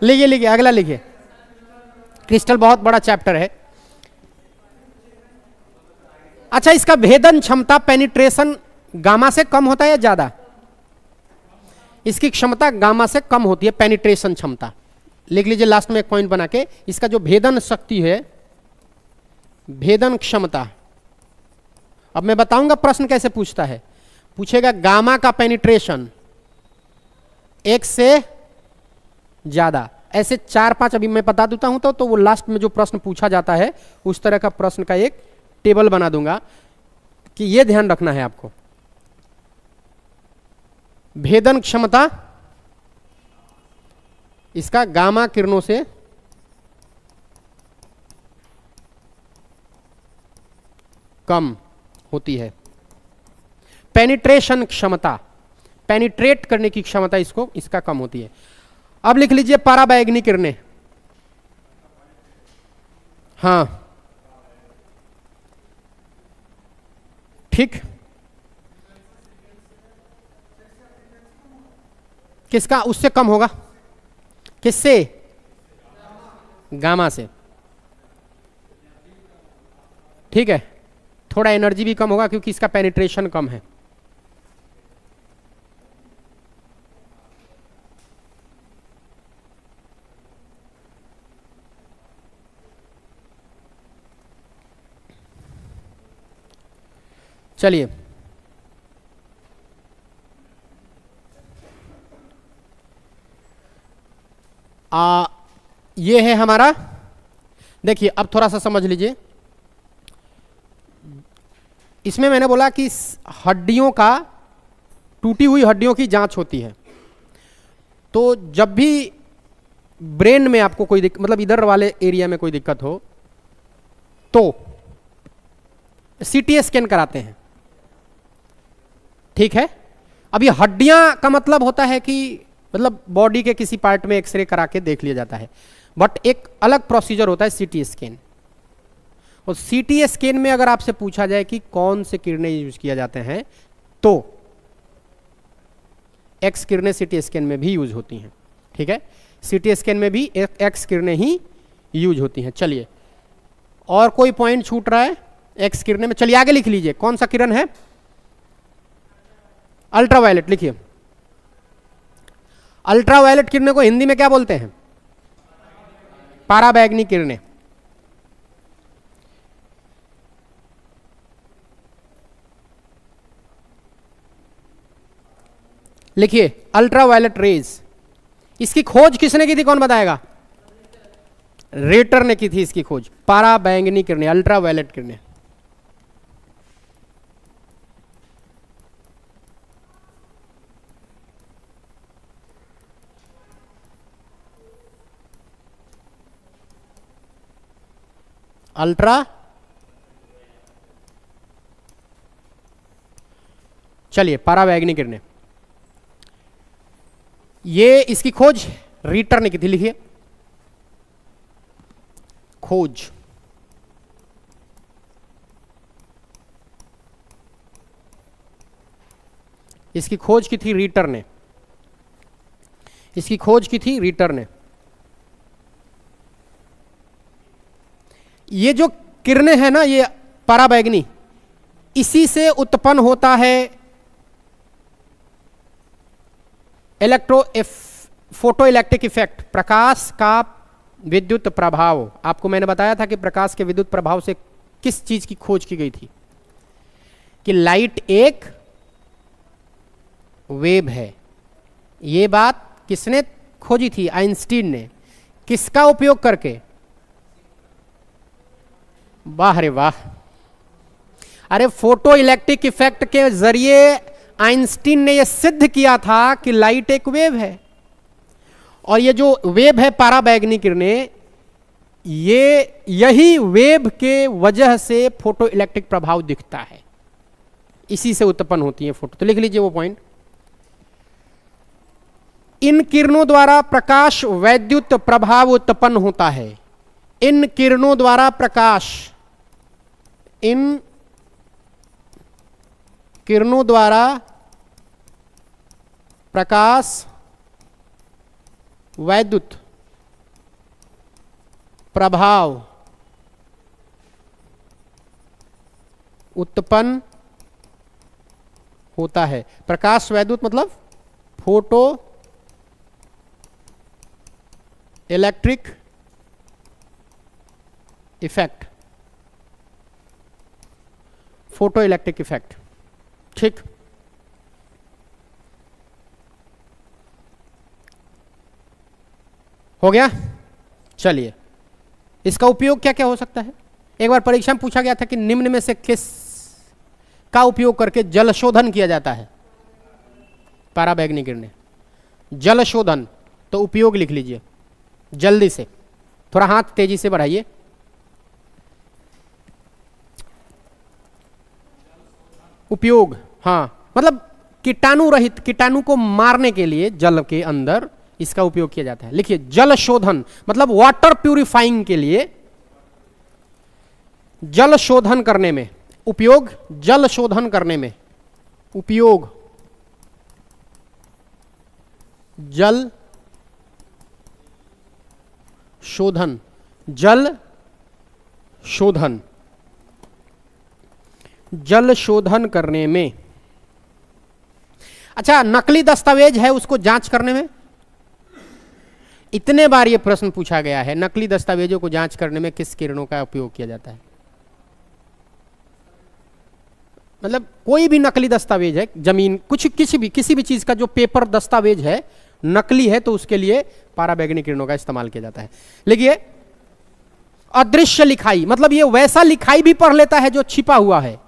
चलिए लिखिए, अगला लिखिए। क्रिस्टल बहुत बड़ा चैप्टर है। अच्छा, इसका भेदन क्षमता, पेनिट्रेशन गामा से कम होता है या ज्यादा? इसकी क्षमता गामा से कम होती है, पेनिट्रेशन क्षमता। लिख लीजिए लास्ट में एक पॉइंट बना के, इसका जो भेदन शक्ति है, भेदन क्षमता। अब मैं बताऊंगा प्रश्न कैसे पूछता है। पूछेगा गामा का पेनिट्रेशन एक से ज्यादा, ऐसे 4-5 अभी मैं बता देता हूं तो वो लास्ट में जो प्रश्न पूछा जाता है उस तरह का प्रश्न का एक टेबल बना दूंगा कि ये ध्यान रखना है आपको। भेदन क्षमता इसका गामा किरणों से कम होती है। पेनिट्रेशन क्षमता, पेनिट्रेट करने की क्षमता इसका कम होती है। अब लिख लीजिए पराबैंगनी किरणें। हाँ ठीक, किसका? उससे कम होगा। किससे? गामा से। ठीक है, थोड़ा एनर्जी भी कम होगा क्योंकि इसका पेनिट्रेशन कम है। चलिए, ये है हमारा, देखिए अब थोड़ा सा समझ लीजिए। इसमें मैंने बोला कि हड्डियों का, टूटी हुई हड्डियों की जांच होती है। तो जब भी ब्रेन में आपको कोई मतलब इधर वाले एरिया में कोई दिक्कत हो तो सीटी स्कैन कराते हैं। ठीक है, अब ये हड्डियां का मतलब होता है कि मतलब बॉडी के किसी पार्ट में एक्सरे करा के देख लिया जाता है, बट एक अलग प्रोसीजर होता है सीटी स्कैन। और सीटी स्कैन में अगर आपसे पूछा जाए कि कौन से किरणें यूज किया जाते हैं तो एक्स किरणें सीटी स्कैन में भी यूज होती हैं। ठीक है, सीटी स्कैन में भी एक्स किरणें ही यूज होती हैं। चलिए, और कोई पॉइंट छूट रहा है एक्स किरणें में? चलिए आगे लिख लीजिए, कौन सा किरण है? अल्ट्रावायलेट। लिखिए, अल्ट्रावायलेट किरणें को हिंदी में क्या बोलते हैं? पराबैंगनी किरणें। लिखिए अल्ट्रावायलेट रेज। इसकी खोज किसने की थी, कौन बताएगा? रेटर ने की थी इसकी खोज, पारा बैंगनी किरणें, अल्ट्रा वायलेट किरणें। अल्ट्रा, चलिए पारा बैंगनी किरणें, ये इसकी खोज रीटर ने की थी। लिखिए खोज, इसकी खोज की थी रीटर ने, इसकी खोज की थी रीटर ने। ये जो किरणें हैं ना, ये पराबैंगनी, इसी से उत्पन्न होता है फोटो इलेक्ट्रिक इफेक्ट, प्रकाश का विद्युत प्रभाव। आपको मैंने बताया था कि प्रकाश के विद्युत प्रभाव से किस चीज की खोज की गई थी, कि लाइट एक वेव है। ये बात किसने खोजी थी? आइंस्टीन ने। किसका उपयोग करके? वाह रे वाह, अरे फोटो इलेक्ट्रिक इफेक्ट के जरिए आइंस्टीन ने यह सिद्ध किया था कि लाइट एक वेव है, और ये जो वेव है पराबैंगनी किरणें, ये यही वेव के वजह से फोटो इलेक्ट्रिक प्रभाव दिखता है, इसी से उत्पन्न होती है फोटो। तो लिख लीजिए वो पॉइंट। इन किरणों द्वारा प्रकाश वैद्युत प्रभाव उत्पन्न होता है। इन किरणों द्वारा प्रकाश, इन किरणों द्वारा प्रकाश वैद्युत प्रभाव उत्पन्न होता है। प्रकाश वैद्युत मतलब photo electric effect, photo electric effect, ठीक। हो गया। चलिए, इसका उपयोग क्या क्या हो सकता है? एक बार परीक्षा में पूछा गया था कि निम्न में से किस का उपयोग करके जल शोधन किया जाता है? पराबैंगनी किरणें, जल शोधन। तो उपयोग लिख लीजिए जल्दी से, थोड़ा हाथ तेजी से बढ़ाइए। उपयोग, हाँ, मतलब कीटाणु रहित, कीटाणु को मारने के लिए जल के अंदर इसका उपयोग किया जाता है। लिखिए जल शोधन मतलब वाटर प्यूरिफाइंग के लिए, जल शोधन करने में उपयोग, जल शोधन करने में उपयोग, जल शोधन, जल शोधन, जल शोधन करने में। अच्छा, नकली दस्तावेज है उसको जांच करने में। इतने बार ये प्रश्न पूछा गया है, नकली दस्तावेजों को जांच करने में किस किरणों का उपयोग किया जाता है? मतलब कोई भी नकली दस्तावेज है, जमीन, कुछ किसी भी चीज का जो पेपर दस्तावेज है नकली है, तो उसके लिए पराबैंगनी किरणों का इस्तेमाल किया जाता है। देखिए अदृश्य लिखाई, मतलब ये वैसा लिखाई भी पढ़ लेता है जो छिपा हुआ है।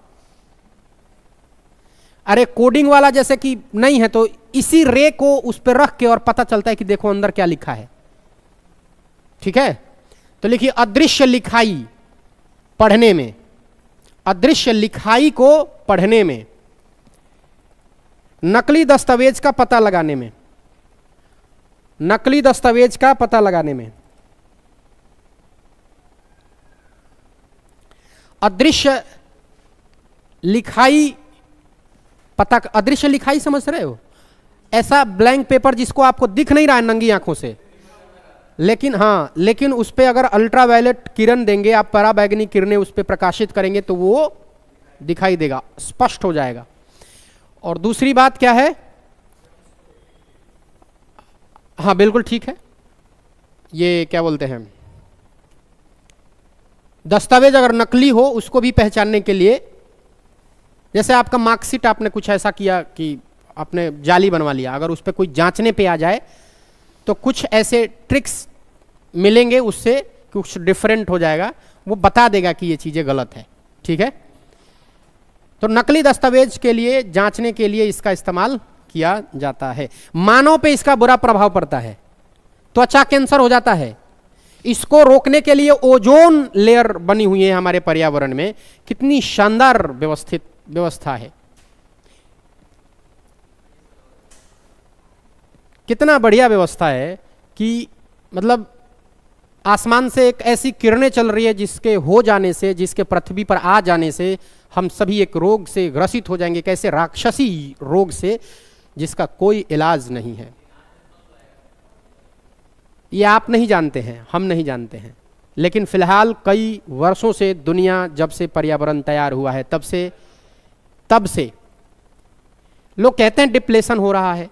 अरे कोडिंग वाला जैसे कि नहीं है, तो इसी रे को उस पर रख के और पता चलता है कि देखो अंदर क्या लिखा है। ठीक है, तो लिखिए अदृश्य लिखाई पढ़ने में, अदृश्य लिखाई को पढ़ने में, नकली दस्तावेज का पता लगाने में, नकली दस्तावेज का पता लगाने में, अदृश्य लिखाई पता, अदृश्य लिखाई समझ रहे हो? ऐसा ब्लैंक पेपर जिसको आपको दिख नहीं रहा है नंगी आंखों से, लेकिन हाँ, लेकिन उस पर अगर अल्ट्रावायलेट किरण देंगे आप, पराबैंगनी किरणें उस पर प्रकाशित करेंगे तो वो दिखाई देगा, स्पष्ट हो जाएगा। और दूसरी बात क्या है? हाँ बिल्कुल ठीक है, ये क्या बोलते हैं, दस्तावेज अगर नकली हो उसको भी पहचानने के लिए, जैसे आपका मार्कशीट आपने कुछ ऐसा किया कि आपने जाली बनवा लिया, अगर उस पर कोई जांचने पे आ जाए तो कुछ ऐसे ट्रिक्स मिलेंगे उससे कुछ डिफरेंट हो जाएगा, वो बता देगा कि ये चीज़ें गलत है। ठीक है, तो नकली दस्तावेज के लिए जांचने के लिए इसका इस्तेमाल किया जाता है। मानव पे इसका बुरा प्रभाव पड़ता है, त्वचा कैंसर हो जाता है। इसको रोकने के लिए ओजोन लेयर बनी हुई है हमारे पर्यावरण में। कितनी शानदार व्यवस्था है, कितना बढ़िया व्यवस्था है कि मतलब आसमान से एक ऐसी किरणें चल रही है जिसके हो जाने से, जिसके पृथ्वी पर आ जाने से हम सभी एक रोग से ग्रसित हो जाएंगे, कैसे राक्षसी रोग से जिसका कोई इलाज नहीं है। ये आप नहीं जानते हैं, हम नहीं जानते हैं, लेकिन फिलहाल कई वर्षों से दुनिया, जब से पर्यावरण तैयार हुआ है तब से लोग कहते हैं डिप्लेशन हो रहा है,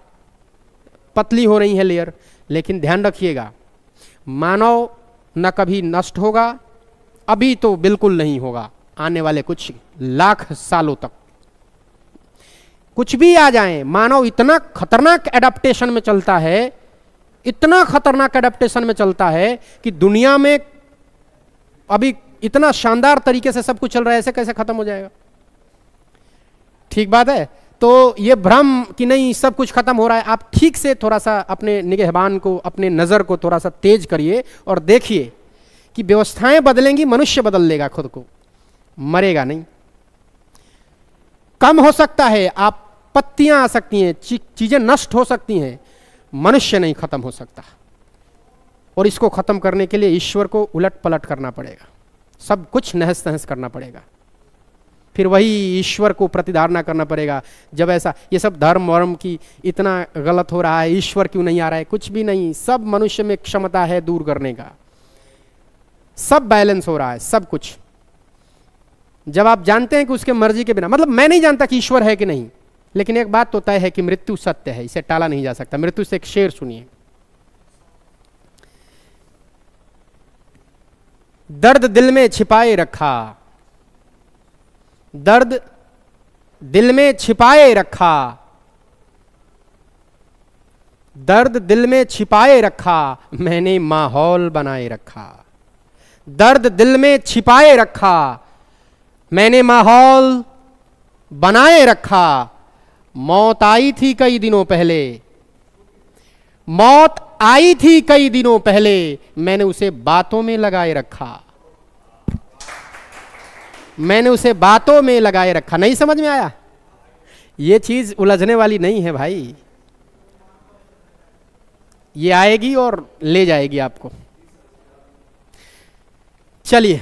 पतली हो रही है लेयर, लेकिन ध्यान रखिएगा मानव न कभी नष्ट होगा, अभी तो बिल्कुल नहीं होगा, आने वाले कुछ लाख सालों तक कुछ भी आ जाए, मानव इतना खतरनाक एडाप्टेशन में चलता है, इतना खतरनाक एडाप्टेशन में चलता है कि दुनिया में अभी इतना शानदार तरीके से सब कुछ चल रहा है, ऐसे कैसे खत्म हो जाएगा। ठीक बात है। तो ये भ्रम कि नहीं सब कुछ खत्म हो रहा है, आप ठीक से थोड़ा सा अपने निगहबान को, अपने नजर को थोड़ा सा तेज करिए और देखिए कि व्यवस्थाएं बदलेंगी, मनुष्य बदल लेगा खुद को, मरेगा नहीं। कम हो सकता है, आप पत्तियां आ सकती हैं, चीजें नष्ट हो सकती हैं, मनुष्य नहीं खत्म हो सकता। और इसको खत्म करने के लिए ईश्वर को उलट पलट करना पड़ेगा, सब कुछ नहस नहस करना पड़ेगा, फिर वही ईश्वर को प्रतिधारणा करना पड़ेगा। जब ऐसा ये सब धर्म वर्म की इतना गलत हो रहा है, ईश्वर क्यों नहीं आ रहा है, कुछ भी नहीं, सब मनुष्य में क्षमता है दूर करने का, सब बैलेंस हो रहा है सब कुछ। जब आप जानते हैं कि उसके मर्जी के बिना, मतलब मैं नहीं जानता कि ईश्वर है कि नहीं, लेकिन एक बात तो तय है कि मृत्यु सत्य है, इसे टाला नहीं जा सकता। मृत्यु से एक शेर सुनिए, दर्द दिल में छिपाए रखा, दर्द दिल में छिपाए रखा, दर्द दिल में छिपाए रखा, मैंने माहौल बनाए रखा, दर्द दिल में छिपाए रखा, मैंने माहौल बनाए रखा। मौत आई थी कई दिनों पहले, मौत आई थी कई दिनों पहले, मैंने उसे बातों में लगाए रखा, मैंने उसे बातों में लगाए रखा। नहीं समझ में आया? ये चीज उलझने वाली नहीं है भाई, ये आएगी और ले जाएगी आपको। चलिए,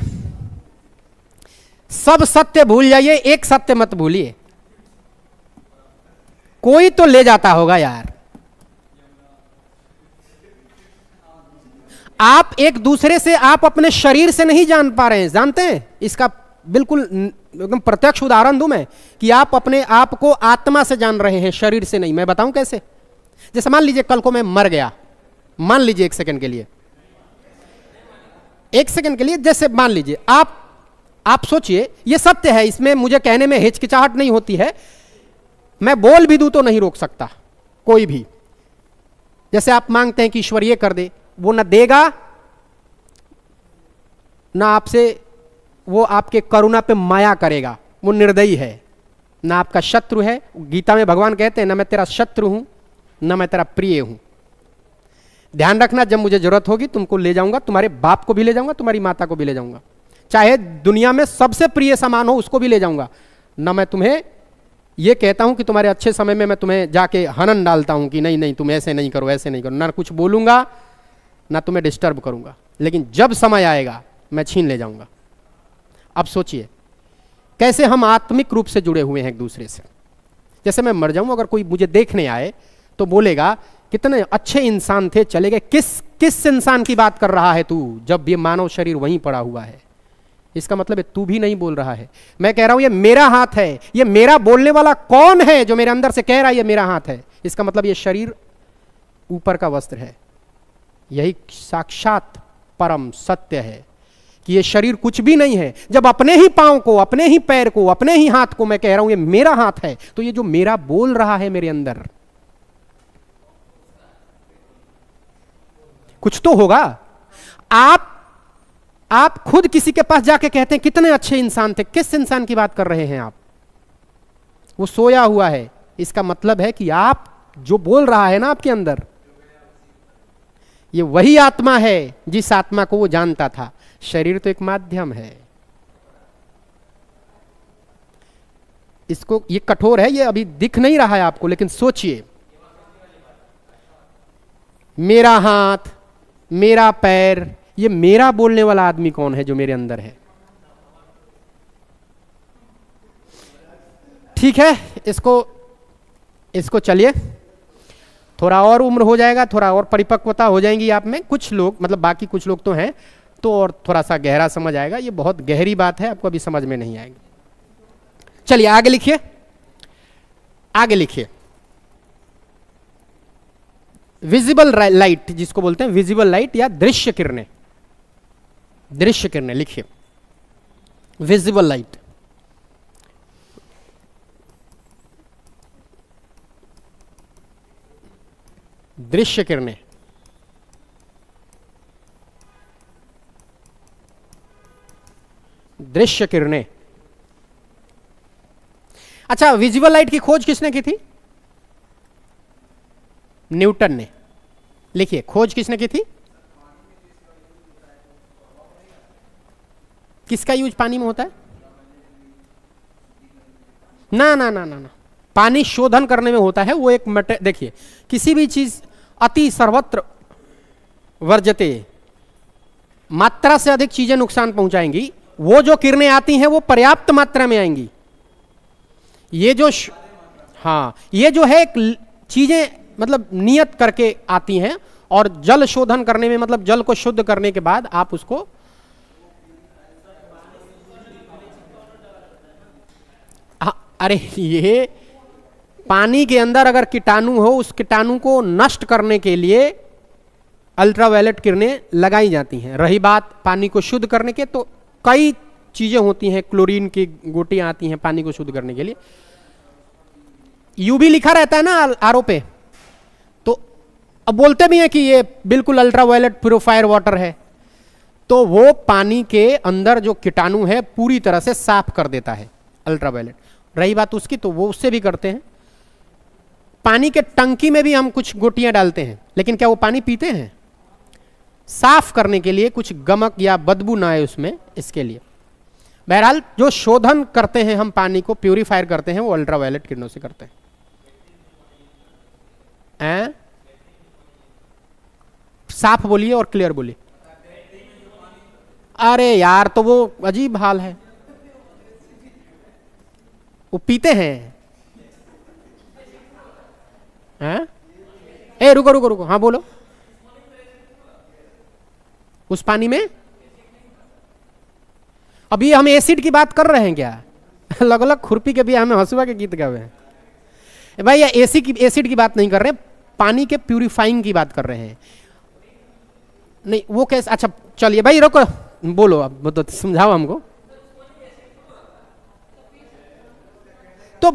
सब सत्य भूल जाइए, एक सत्य मत भूलिए, कोई तो ले जाता होगा यार। आप एक दूसरे से, आप अपने शरीर से नहीं जान पा रहे हैं, जानते हैं? इसका बिल्कुल एकदम प्रत्यक्ष उदाहरण दूं मैं कि आप अपने आप को आत्मा से जान रहे हैं, शरीर से नहीं। मैं बताऊं कैसे? जैसे मान लीजिए कल को मैं मर गया, मान लीजिए एक सेकंड के लिए, एक सेकंड के लिए, जैसे मान लीजिए आप सोचिए, ये सत्य है, इसमें मुझे कहने में हिचकिचाहट नहीं होती है, मैं बोल भी दूं तो नहीं रोक सकता कोई भी। जैसे आप मांगते हैं कि ईश्वर ये कर दे, वो ना देगा, ना आपसे वो आपके करुणा पे माया करेगा, वो निर्दयी है, ना आपका शत्रु है। गीता में भगवान कहते हैं ना मैं तेरा शत्रु हूं ना मैं तेरा प्रिय हूं। ध्यान रखना, जब मुझे जरूरत होगी तुमको ले जाऊंगा, तुम्हारे बाप को भी ले जाऊंगा, तुम्हारी माता को भी ले जाऊंगा, चाहे दुनिया में सबसे प्रिय सामान हो उसको भी ले जाऊंगा। ना मैं तुम्हें ये कहता हूं कि तुम्हारे अच्छे समय में मैं तुम्हें जाके हनन डालता हूं कि नहीं नहीं तुम ऐसे नहीं करो, ऐसे नहीं करो, ना कुछ बोलूंगा ना तुम्हें डिस्टर्ब करूंगा, लेकिन जब समय आएगा मैं छीन ले जाऊंगा। अब सोचिए कैसे हम आत्मिक रूप से जुड़े हुए हैं एक दूसरे से। जैसे मैं मर जाऊं, अगर कोई मुझे देखने आए तो बोलेगा कितने अच्छे इंसान थे, चले गए। किस इंसान की बात कर रहा है तू, जब ये मानव शरीर वहीं पड़ा हुआ है? इसका मतलब है तू भी नहीं बोल रहा है। मैं कह रहा हूं ये मेरा हाथ है, ये मेरा बोलने वाला कौन है जो मेरे अंदर से कह रहा है ये मेरा हाथ है? इसका मतलब ये शरीर ऊपर का वस्त्र है। यही साक्षात परम सत्य है कि ये शरीर कुछ भी नहीं है। जब अपने ही पांव को, अपने ही पैर को, अपने ही हाथ को मैं कह रहा हूं ये मेरा हाथ है, तो ये जो मेरा बोल रहा है मेरे अंदर, कुछ तो होगा। आप खुद किसी के पास जाके कहते हैं कितने अच्छे इंसान थे, किस इंसान की बात कर रहे हैं आप? वो सोया हुआ है। इसका मतलब है कि आप जो बोल रहा है ना आपके अंदर, ये वही आत्मा है जिस आत्मा को वो जानता था। शरीर तो एक माध्यम है। इसको, ये कठोर है, ये अभी दिख नहीं रहा है आपको, लेकिन सोचिए, मेरा हाथ, मेरा पैर, ये मेरा बोलने वाला आदमी कौन है जो मेरे अंदर है? ठीक है, इसको चलिए, थोड़ा और उम्र हो जाएगा, थोड़ा और परिपक्वता हो जाएंगी आप में। कुछ लोग, मतलब बाकी कुछ लोग तो हैं, तो और थोड़ा सा गहरा समझ आएगा। ये बहुत गहरी बात है, आपको अभी समझ में नहीं आएगी। चलिए आगे लिखिए, आगे लिखिए। विजिबल लाइट, जिसको बोलते हैं विजिबल लाइट या दृश्य किरणें, दृश्य किरणें लिखिए, विजिबल लाइट। दृश्य किरणें, दृश्य किरणें। अच्छा, विजिबल लाइट की खोज किसने की थी? न्यूटन ने। लिखिए, खोज किसने की थी? किसका यूज पानी में होता है? ना ना ना ना ना, पानी शोधन करने में होता है। वो एक देखिए, किसी भी चीज अति सर्वत्र वर्जते, मात्रा से अधिक चीजें नुकसान पहुंचाएंगी। वो जो किरणें आती हैं वो पर्याप्त मात्रा में आएंगी। ये जो हाँ, ये जो है चीजें मतलब नियत करके आती हैं, और जल शोधन करने में मतलब जल को शुद्ध करने के बाद आप उसको अरे ये पानी के अंदर अगर कीटाणु हो, उस कीटाणु को नष्ट करने के लिए अल्ट्रावायलेट किरणें लगाई जाती हैं। रही बात पानी को शुद्ध करने के, तो कई चीजें होती हैं, क्लोरीन की गोटियां आती हैं पानी को शुद्ध करने के लिए। यूवी लिखा रहता है ना आरओ पे, तो अब बोलते भी हैं कि ये बिल्कुल अल्ट्रावायलेट प्यूरिफायर वाटर है। तो वो पानी के अंदर जो कीटाणु है पूरी तरह से साफ कर देता है अल्ट्रावायलेट। रही बात उसकी, तो वो उससे भी करते हैं। पानी के टंकी में भी हम कुछ गोटियां डालते हैं, लेकिन क्या वो पानी पीते हैं? साफ करने के लिए, कुछ गमक या बदबू ना आए उसमें, इसके लिए। बहरहाल जो शोधन करते हैं हम, पानी को प्यूरिफायर करते हैं, वो अल्ट्रावायलेट किरणों से करते हैं। साफ बोलिए और क्लियर बोलिए। अरे यार, तो वो अजीब हाल है, वो पीते हैं। ए रुको रुको रुको, हाँ बोलो। उस पानी में अभी हम एसिड की बात कर रहे हैं क्या? अलग अलग खुरपी के भी हमें हंसुआ के गीत गावे हैं भाई। या एसिड की बात नहीं कर रहे, पानी के प्यूरिफाइंग की बात कर रहे हैं। नहीं वो कैसे? अच्छा चलिए भाई रुको, बोलो अब, तो समझाओ हमको। तो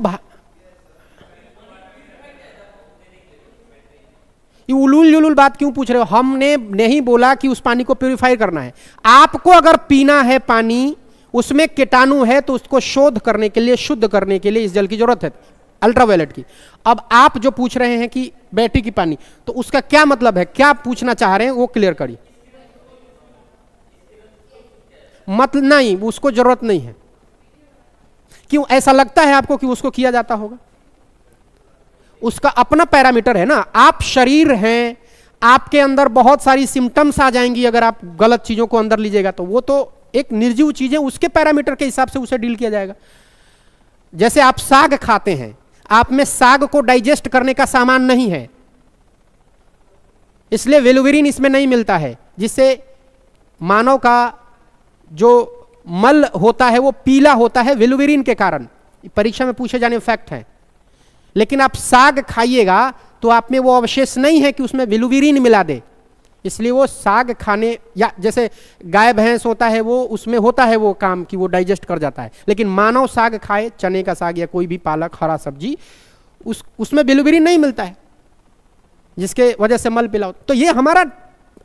ये उलूल जुलूल बात क्यों पूछ रहे हो? हमने नहीं बोला कि उस पानी को प्यूरिफाई करना है। आपको अगर पीना है पानी, उसमें कीटाणु है, तो उसको शोध करने के लिए, शुद्ध करने के लिए इस जल की जरूरत है, अल्ट्रावायलेट की। अब आप जो पूछ रहे हैं कि बैटरी की पानी, तो उसका क्या मतलब है, क्या पूछना चाह रहे हैं वो क्लियर करिए। मतलब नहीं, उसको जरूरत नहीं है। क्यों ऐसा लगता है आपको कि उसको किया जाता होगा? उसका अपना पैरामीटर है ना। आप शरीर हैं, आपके अंदर बहुत सारी सिम्टम्स आ जाएंगी अगर आप गलत चीजों को अंदर लीजिएगा, तो वो तो एक निर्जीव चीज है, उसके पैरामीटर के हिसाब से उसे डील किया जाएगा। जैसे आप साग खाते हैं, आप में साग को डाइजेस्ट करने का सामान नहीं है, इसलिए वेलुविरिन इसमें नहीं मिलता है, जिससे मानव का जो मल होता है वो पीला होता है वेलुविरिन के कारण। परीक्षा में पूछे जाने फैक्ट है। लेकिन आप साग खाइएगा तो आप में वो अवशेष नहीं है कि उसमें वेलुविरिन मिला दे, इसलिए वो साग खाने, या जैसे गाय भैंस होता है वो, उसमें होता है वो काम कि वो डाइजेस्ट कर जाता है। लेकिन मानव साग खाए, चने का साग या कोई भी पालक हरा सब्जी, उसमें वेलुविरिन नहीं मिलता है, जिसके वजह से मल पिलाओ। तो ये हमारा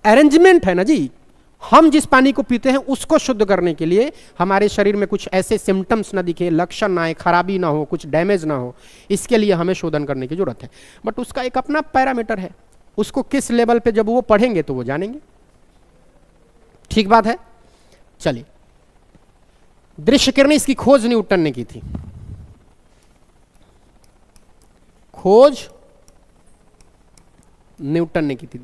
अरेंजमेंट है ना जी, हम जिस पानी को पीते हैं उसको शुद्ध करने के लिए हमारे शरीर में कुछ ऐसे सिम्टम्स ना दिखे, लक्षण ना आए, खराबी ना हो, कुछ डैमेज ना हो, इसके लिए हमें शोधन करने की जरूरत है। बट उसका एक अपना पैरामीटर है, उसको किस लेवल पे जब वो पढ़ेंगे तो वो जानेंगे। ठीक बात है। चलिए, दृश्य किरणें, इसकी खोज न्यूटन ने की थी। खोज न्यूटन ने की थी।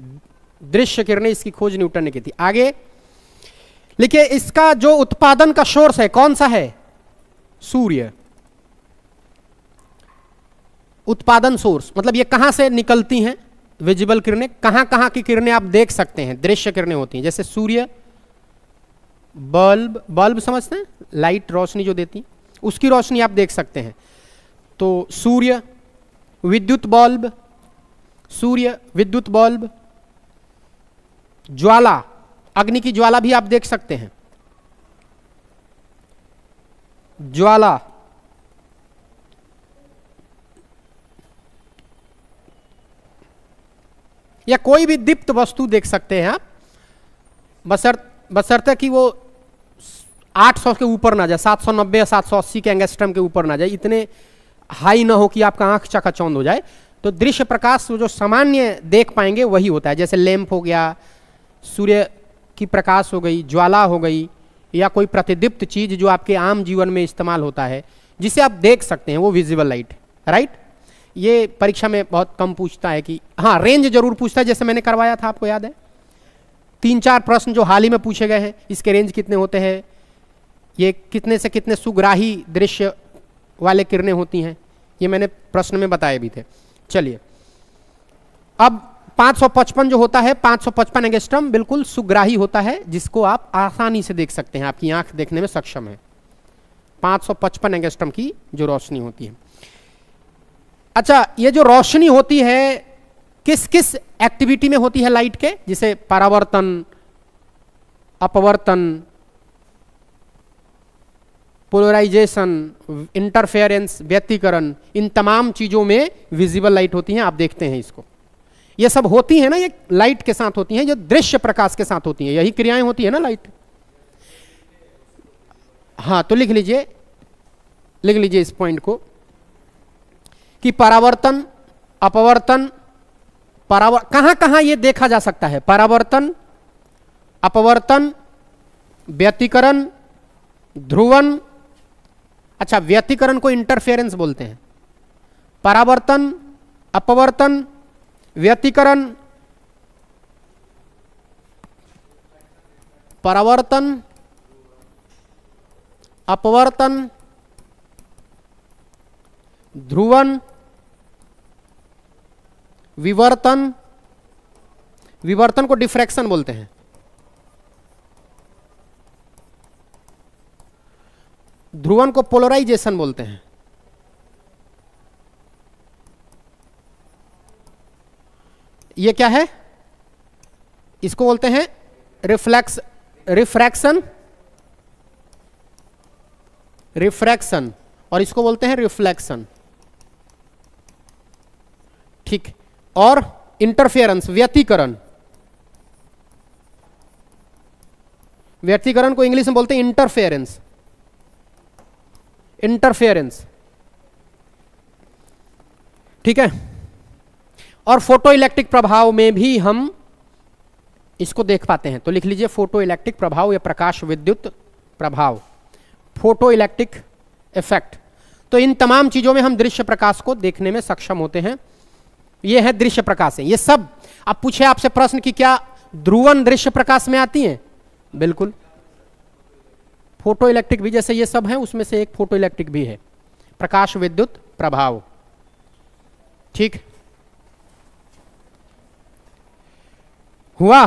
दृश्य किरणें, इसकी खोज न्यूटन ने की थी। आगे लिखिए, इसका जो उत्पादन का सोर्स है कौन सा है? सूर्य। उत्पादन सोर्स मतलब ये कहां से निकलती हैं? विजिबल किरणें। कहां कहां की किरणें आप देख सकते हैं? दृश्य किरणें होती हैं, जैसे सूर्य, बल्ब, बल्ब समझते हैं, लाइट रोशनी जो देती, उसकी रोशनी आप देख सकते हैं। तो सूर्य, विद्युत बल्ब, सूर्य, विद्युत बल्ब, ज्वाला, अग्नि की ज्वाला भी आप देख सकते हैं, ज्वाला, या कोई भी दीप्त वस्तु देख सकते हैं आप, बशर्ते कि वो 800 के ऊपर ना जाए, 790 या 780 के एंगस्ट्रम के ऊपर ना जाए, इतने हाई ना हो कि आपका आंख चकाचौंध हो जाए। तो दृश्य प्रकाश जो सामान्य देख पाएंगे वही होता है, जैसे लैंप हो गया, सूर्य की प्रकाश हो गई, ज्वाला हो गई, या कोई प्रतिदीप्त चीज जो आपके आम जीवन में इस्तेमाल होता है जिसे आप देख सकते हैं, वो विजिबल लाइट। राइट। ये परीक्षा में बहुत कम पूछता है कि, हाँ रेंज जरूर पूछता है, जैसे मैंने करवाया था, आपको याद है 3-4 प्रश्न जो हाल ही में पूछे गए हैं, इसके रेंज कितने होते हैं, ये कितने से कितने सुग्राही दृश्य वाले किरणें होती हैं, ये मैंने प्रश्न में बताए भी थे। चलिए, अब 555 जो होता है, 555 एंगस्ट्रम बिल्कुल सुग्राही होता है, जिसको आप आसानी से देख सकते हैं, आपकी आंख देखने में सक्षम है। 555 एंगस्ट्रम की जो रोशनी होती है। अच्छा, ये जो रोशनी होती है किस किस एक्टिविटी में होती है लाइट के? जिसे परावर्तन, अपवर्तन, पोलराइजेशन, इंटरफेरेंस, व्यतिकरण, इन तमाम चीजों में विजिबल लाइट होती हैं। आप देखते हैं इसको, ये सब होती है ना, ये लाइट के साथ होती हैं, जो दृश्य प्रकाश के साथ होती हैं, यही क्रियाएं होती है ना लाइट। हाँ, तो लिख लीजिए इस पॉइंट को कि परावर्तन, अपवर्तन, कहां कहां ये देखा जा सकता है? परावर्तन, अपवर्तन, व्यतिकरण, ध्रुवन। अच्छा, व्यतिकरण को इंटरफेरेंस बोलते हैं। परावर्तन, अपवर्तन, व्यतिकरण, परावर्तन, अपवर्तन, ध्रुवन, विवर्तन। विवर्तन को डिफ्रैक्शन बोलते हैं। ध्रुवन को पोलराइजेशन बोलते हैं। ये क्या है? इसको बोलते हैं रिफ्रैक्शन, रिफ्रैक्शन, और इसको बोलते हैं रिफ्लेक्शन। ठीक। और इंटरफेरेंस, व्यतिकरण। व्यतिकरण को इंग्लिश में बोलते हैं इंटरफेरेंस, इंटरफेरेंस। ठीक है। और फोटो इलेक्ट्रिक प्रभाव में भी हम इसको देख पाते हैं। तो लिख लीजिए, फोटो इलेक्ट्रिक प्रभाव या प्रकाश विद्युत प्रभाव, फोटो इलेक्ट्रिक इफेक्ट। तो इन तमाम चीजों में हम दृश्य प्रकाश को देखने में सक्षम होते हैं। ये है दृश्य प्रकाश है। ये सब अब पूछे आपसे प्रश्न कि क्या ध्रुवन दृश्य प्रकाश में आती हैं? बिल्कुल। फोटो इलेक्ट्रिक भी, जैसे ये सब हैं, उसमें से एक फोटो इलेक्ट्रिक भी है, प्रकाश विद्युत प्रभाव। ठीक हुआ।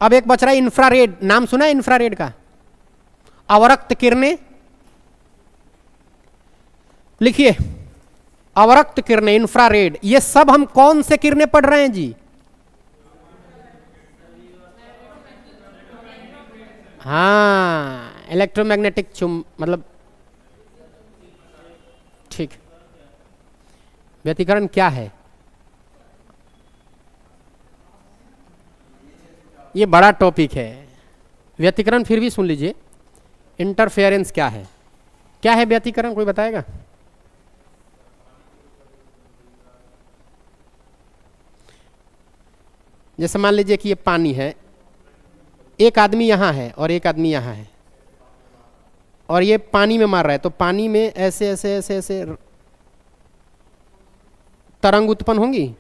अब एक बच रहा है इंफ्रारेड। नाम सुना है इंफ्रारेड का? अवरक्त किरणें। लिखिए, अवरक्त किरणें, इंफ्रारेड, ये सब हम कौन से किरणें पढ़ रहे हैं जी? हाँ, इलेक्ट्रोमैग्नेटिक मतलब ठीक। व्यतिकरण क्या है? ये बड़ा टॉपिक है, व्यतिकरण फिर भी सुन लीजिए। इंटरफेरेंस क्या है? क्या है व्यतिकरण, कोई बताएगा? जैसे मान लीजिए कि ये पानी है, एक आदमी यहाँ है और एक आदमी यहाँ है, और ये पानी में मार रहा है, तो पानी में ऐसे ऐसे ऐसे ऐसे तरंग उत्पन्न होंगी,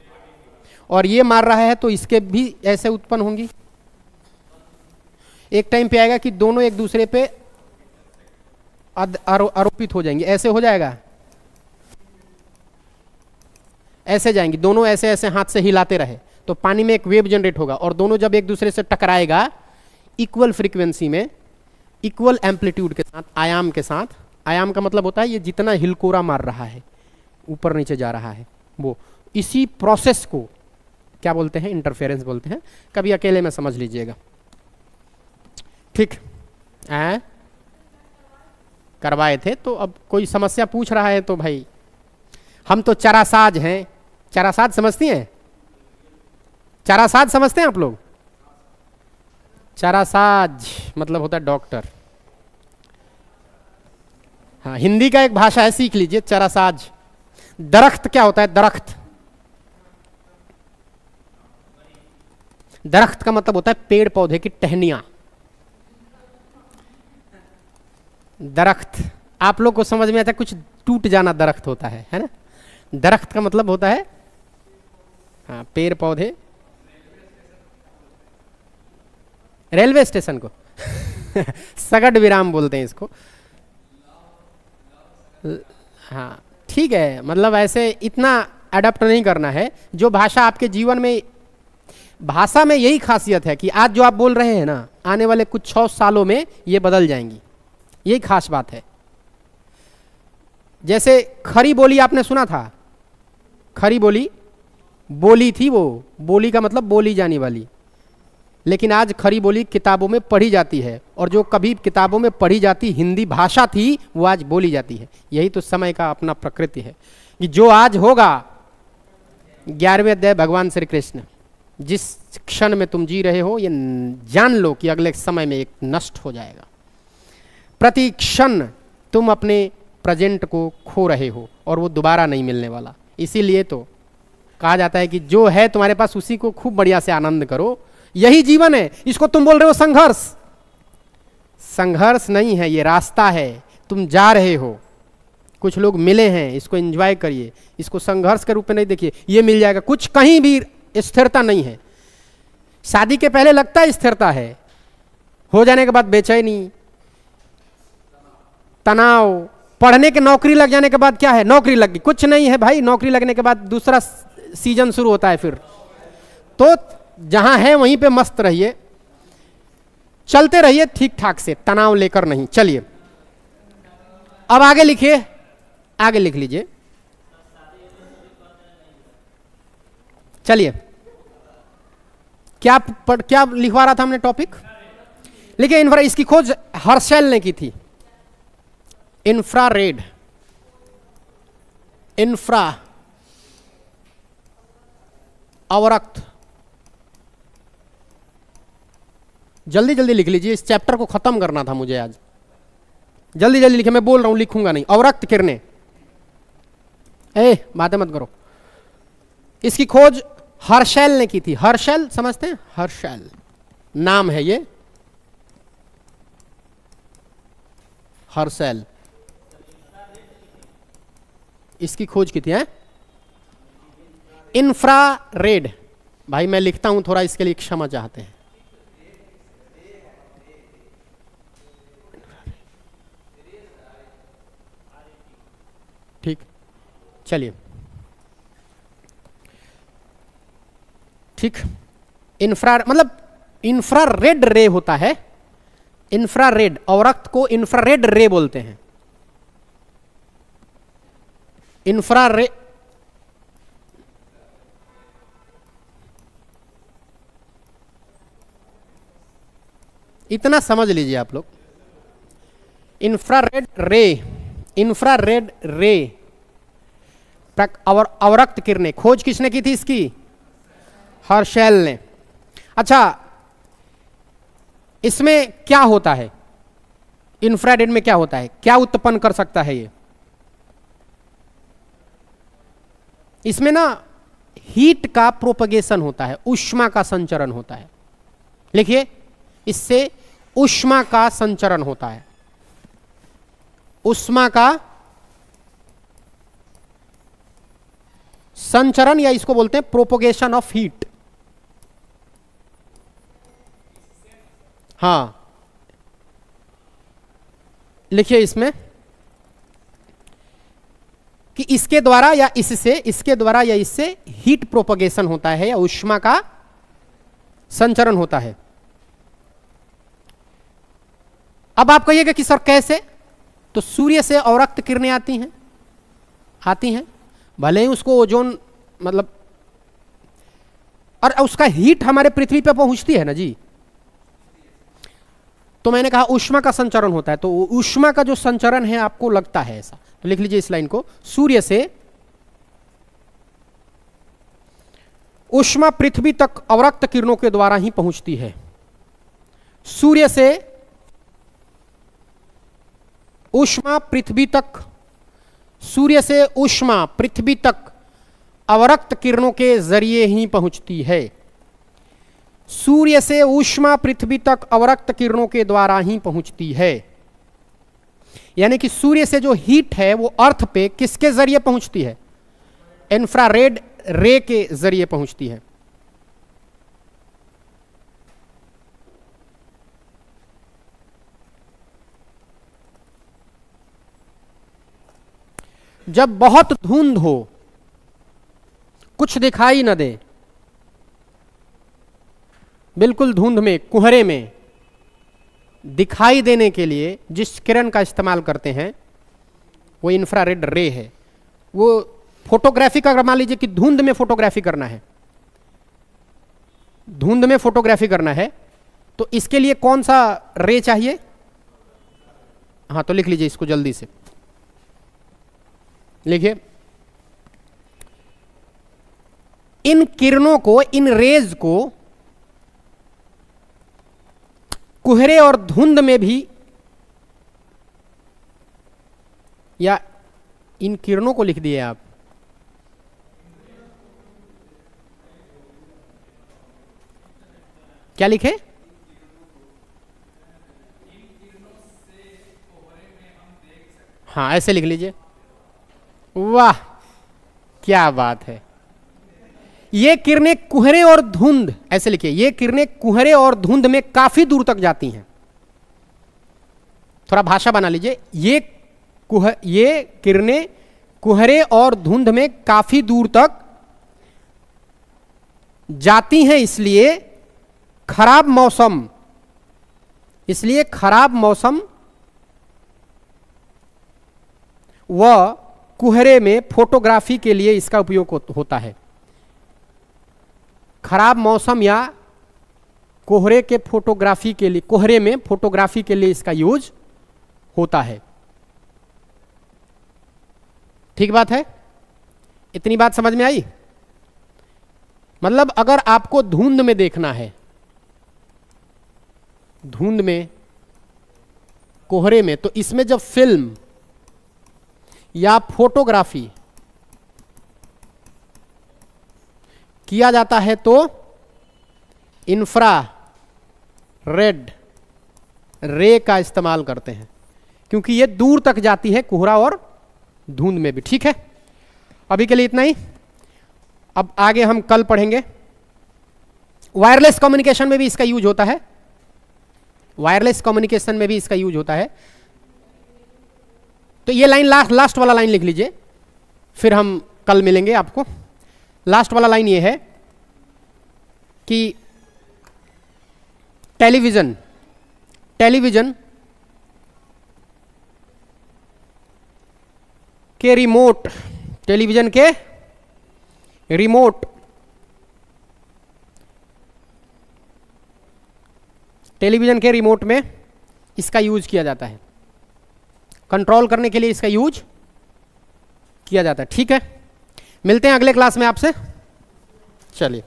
और ये मार रहा है तो इसके भी ऐसे उत्पन्न होंगी। एक टाइम पे आएगा कि दोनों एक दूसरे पे आरोपित हो जाएंगे, ऐसे हो जाएगा, ऐसे जाएंगी दोनों, ऐसे ऐसे हाथ से हिलाते रहे तो पानी में एक वेव जनरेट होगा, और दोनों जब एक दूसरे से टकराएगा इक्वल फ्रीक्वेंसी में, इक्वल एम्पलीट्यूड के साथ, आयाम के साथ, आयाम का मतलब होता है ये जितना हिलकोरा मार रहा है, ऊपर नीचे जा रहा है, वो इसी प्रोसेस को क्या बोलते हैं? इंटरफेरेंस बोलते हैं। कभी अकेले में समझ लीजिएगा, ठीक है? करवाए थे तो अब कोई समस्या पूछ रहा है तो भाई हम तो चरासाज हैं। चरासाज समझती हैं? चरासाज समझते हैं आप लोग? चरासाज मतलब होता है डॉक्टर। हाँ, हिंदी का एक भाषा है, सीख लीजिए, चरासाज। दरख्त क्या होता है? दरख्त, दरख्त का मतलब होता है पेड़ पौधे की टहनियां। दरख्त आप लोग को समझ में आता है, कुछ टूट जाना दरख्त होता है ना? दरख्त का मतलब होता है हाँ पेड़ पौधे। रेलवे स्टेशन को सगट विराम बोलते हैं इसको। हाँ ठीक है, मतलब ऐसे इतना अडप्ट नहीं करना है। जो भाषा आपके जीवन में, भाषा में यही खासियत है कि आज जो आप बोल रहे हैं ना, आने वाले कुछ 100 सालों में ये बदल जाएंगी, यही खास बात है। जैसे खरी बोली आपने सुना था? खरी बोली बोली थी, वो बोली का मतलब बोली जाने वाली, लेकिन आज खरी बोली किताबों में पढ़ी जाती है, और जो कभी किताबों में पढ़ी जाती हिंदी भाषा थी वो आज बोली जाती है। यही तो समय का अपना प्रकृति है कि जो आज होगा, 11वें अध्याय भगवान श्री कृष्ण, जिस क्षण में तुम जी रहे हो ये जान लो कि अगले समय में एक नष्ट हो जाएगा। प्रति क्षण तुम अपने प्रेजेंट को खो रहे हो और वो दोबारा नहीं मिलने वाला। इसीलिए तो कहा जाता है कि जो है तुम्हारे पास उसी को खूब बढ़िया से आनंद करो, यही जीवन है। इसको तुम बोल रहे हो संघर्ष, संघर्ष नहीं है, ये रास्ता है, तुम जा रहे हो। कुछ लोग मिले हैं, इसको एंजॉय करिए, इसको संघर्ष के रूप में नहीं देखिए, ये मिल जाएगा। कुछ कहीं भी स्थिरता नहीं है। शादी के पहले लगता है स्थिरता है, हो जाने के बाद बेचैनी, तनाव, पढ़ने के नौकरी लग जाने के बाद क्या है? नौकरी लग गई, कुछ नहीं है भाई। नौकरी लगने के बाद दूसरा सीजन शुरू होता है फिर। तो जहां है वहीं पे मस्त रहिए, चलते रहिए ठीक ठाक से, तनाव लेकर नहीं। चलिए अब आगे लिखिए, आगे लिख लीजिए। चलिए क्या लिखवा रहा था हमने टॉपिक? लिखिए इंफ्रा, इसकी खोज हर्शेल ने की थी। इंफ्रारेड, इंफ्रा अवरक्त। जल्दी जल्दी लिख लीजिए, इस चैप्टर को खत्म करना था मुझे आज। जल्दी जल्दी लिखे, मैं बोल रहा हूं, लिखूंगा नहीं। अवरक्त किरणें, बातें मत करो। इसकी खोज हर्शेल ने की थी। हर्शेल समझते हैं? हर्शेल नाम है ये, हर्शेल। इसकी खोज की थी है इंफ्रारेड। भाई मैं लिखता हूं थोड़ा, इसके लिए क्षमा चाहते हैं। ठीक, चलिए ठीक। इंफ्रा मतलब इंफ्रारेड रे होता है, इंफ्रारेड। अवरक्त को इंफ्रारेड रे बोलते हैं। इंफ्रारेड इतना समझ लीजिए आप लोग। इंफ्रारेड रे, इंफ्रारेड रे, अवरक्त किरणें। खोज किसने की थी इसकी? हर्शेल ने। अच्छा, इसमें क्या होता है, इंफ्रारेड में क्या होता है, क्या उत्पन्न कर सकता है ये? इसमें ना हीट का प्रोपगेशन होता है, ऊष्मा का संचरण होता है। लिखिए, इससे ऊष्मा का संचरण होता है, ऊष्मा का संचरण, या इसको बोलते हैं प्रोपगेशन ऑफ हीट। हाँ, लिखिए इसमें कि इसके द्वारा या इससे, इसके द्वारा या इससे हीट प्रोपगेशन होता है या ऊष्मा का संचरण होता है। अब आप कहिएगा कि सर कैसे? तो सूर्य से अवरक्त किरणें आती हैं, भले ही उसको ओजोन मतलब, और उसका हीट हमारे पृथ्वी पे पहुंचती है ना जी। तो मैंने कहा ऊष्मा का संचरण होता है, तो ऊष्मा का जो संचरण है आपको लगता है ऐसा, तो लिख लीजिए इस लाइन को, सूर्य से ऊष्मा पृथ्वी तक अवरक्त किरणों के द्वारा ही पहुंचती है। सूर्य से ऊष्मा पृथ्वी तक, सूर्य से ऊष्मा पृथ्वी तक अवरक्त किरणों के जरिए ही पहुंचती है। सूर्य से ऊष्मा पृथ्वी तक अवरक्त किरणों के द्वारा ही पहुंचती है। यानी कि सूर्य से जो हीट है वो अर्थ पे किसके जरिए पहुंचती है? इंफ्रारेड रे के जरिए पहुंचती है। जब बहुत धुंध हो, कुछ दिखाई न दे, बिल्कुल धुंध में, कुहरे में दिखाई देने के लिए जिस किरण का इस्तेमाल करते हैं वो इंफ्रारेड रे है। वो फोटोग्राफी का, अगर मान लीजिए कि धुंध में फोटोग्राफी करना है, धुंध में फोटोग्राफी करना है, तो इसके लिए कौन सा रे चाहिए? हाँ, तो लिख लीजिए इसको जल्दी से, लिखिए, इन किरणों को, इन रेज को कुहरे और धुंध में भी, या इन किरणों को लिख दिए आप, क्या लिखे? हाँ, ऐसे लिख लीजिए। वाह, क्या बात है। ये किरणें कुहरे और धुंध, ऐसे लिखिए, ये किरणें कुहरे और धुंध में काफी दूर तक जाती हैं। थोड़ा भाषा बना लीजिए, ये किरणें कुहरे और धुंध में काफी दूर तक जाती हैं, इसलिए खराब मौसम व कुहरे में फोटोग्राफी के लिए इसका उपयोग होता है। खराब मौसम या कोहरे के फोटोग्राफी के लिए, कोहरे में फोटोग्राफी के लिए इसका यूज होता है। ठीक बात है? इतनी बात समझ में आई? मतलब अगर आपको धुंध में देखना है, धुंध में, कोहरे में, तो इसमें जब फिल्म या फोटोग्राफी किया जाता है तो इंफ्रा रेड रे का इस्तेमाल करते हैं, क्योंकि ये दूर तक जाती है कोहरा और धुंध में भी। ठीक है, अभी के लिए इतना ही। अब आगे हम कल पढ़ेंगे। वायरलेस कम्युनिकेशन में भी इसका यूज होता है, वायरलेस कम्युनिकेशन में भी इसका यूज होता है। तो ये लाइन, लास्ट वाला लाइन लिख लीजिए, फिर हम कल मिलेंगे आपको। लास्ट वाला लाइन ये है कि टेलीविजन के रिमोट, टेलीविजन के रिमोट, टेलीविजन के रिमोट में इसका यूज किया जाता है, कंट्रोल करने के लिए इसका यूज किया जाता है। ठीक है, मिलते हैं अगले क्लास में आपसे। चलिए।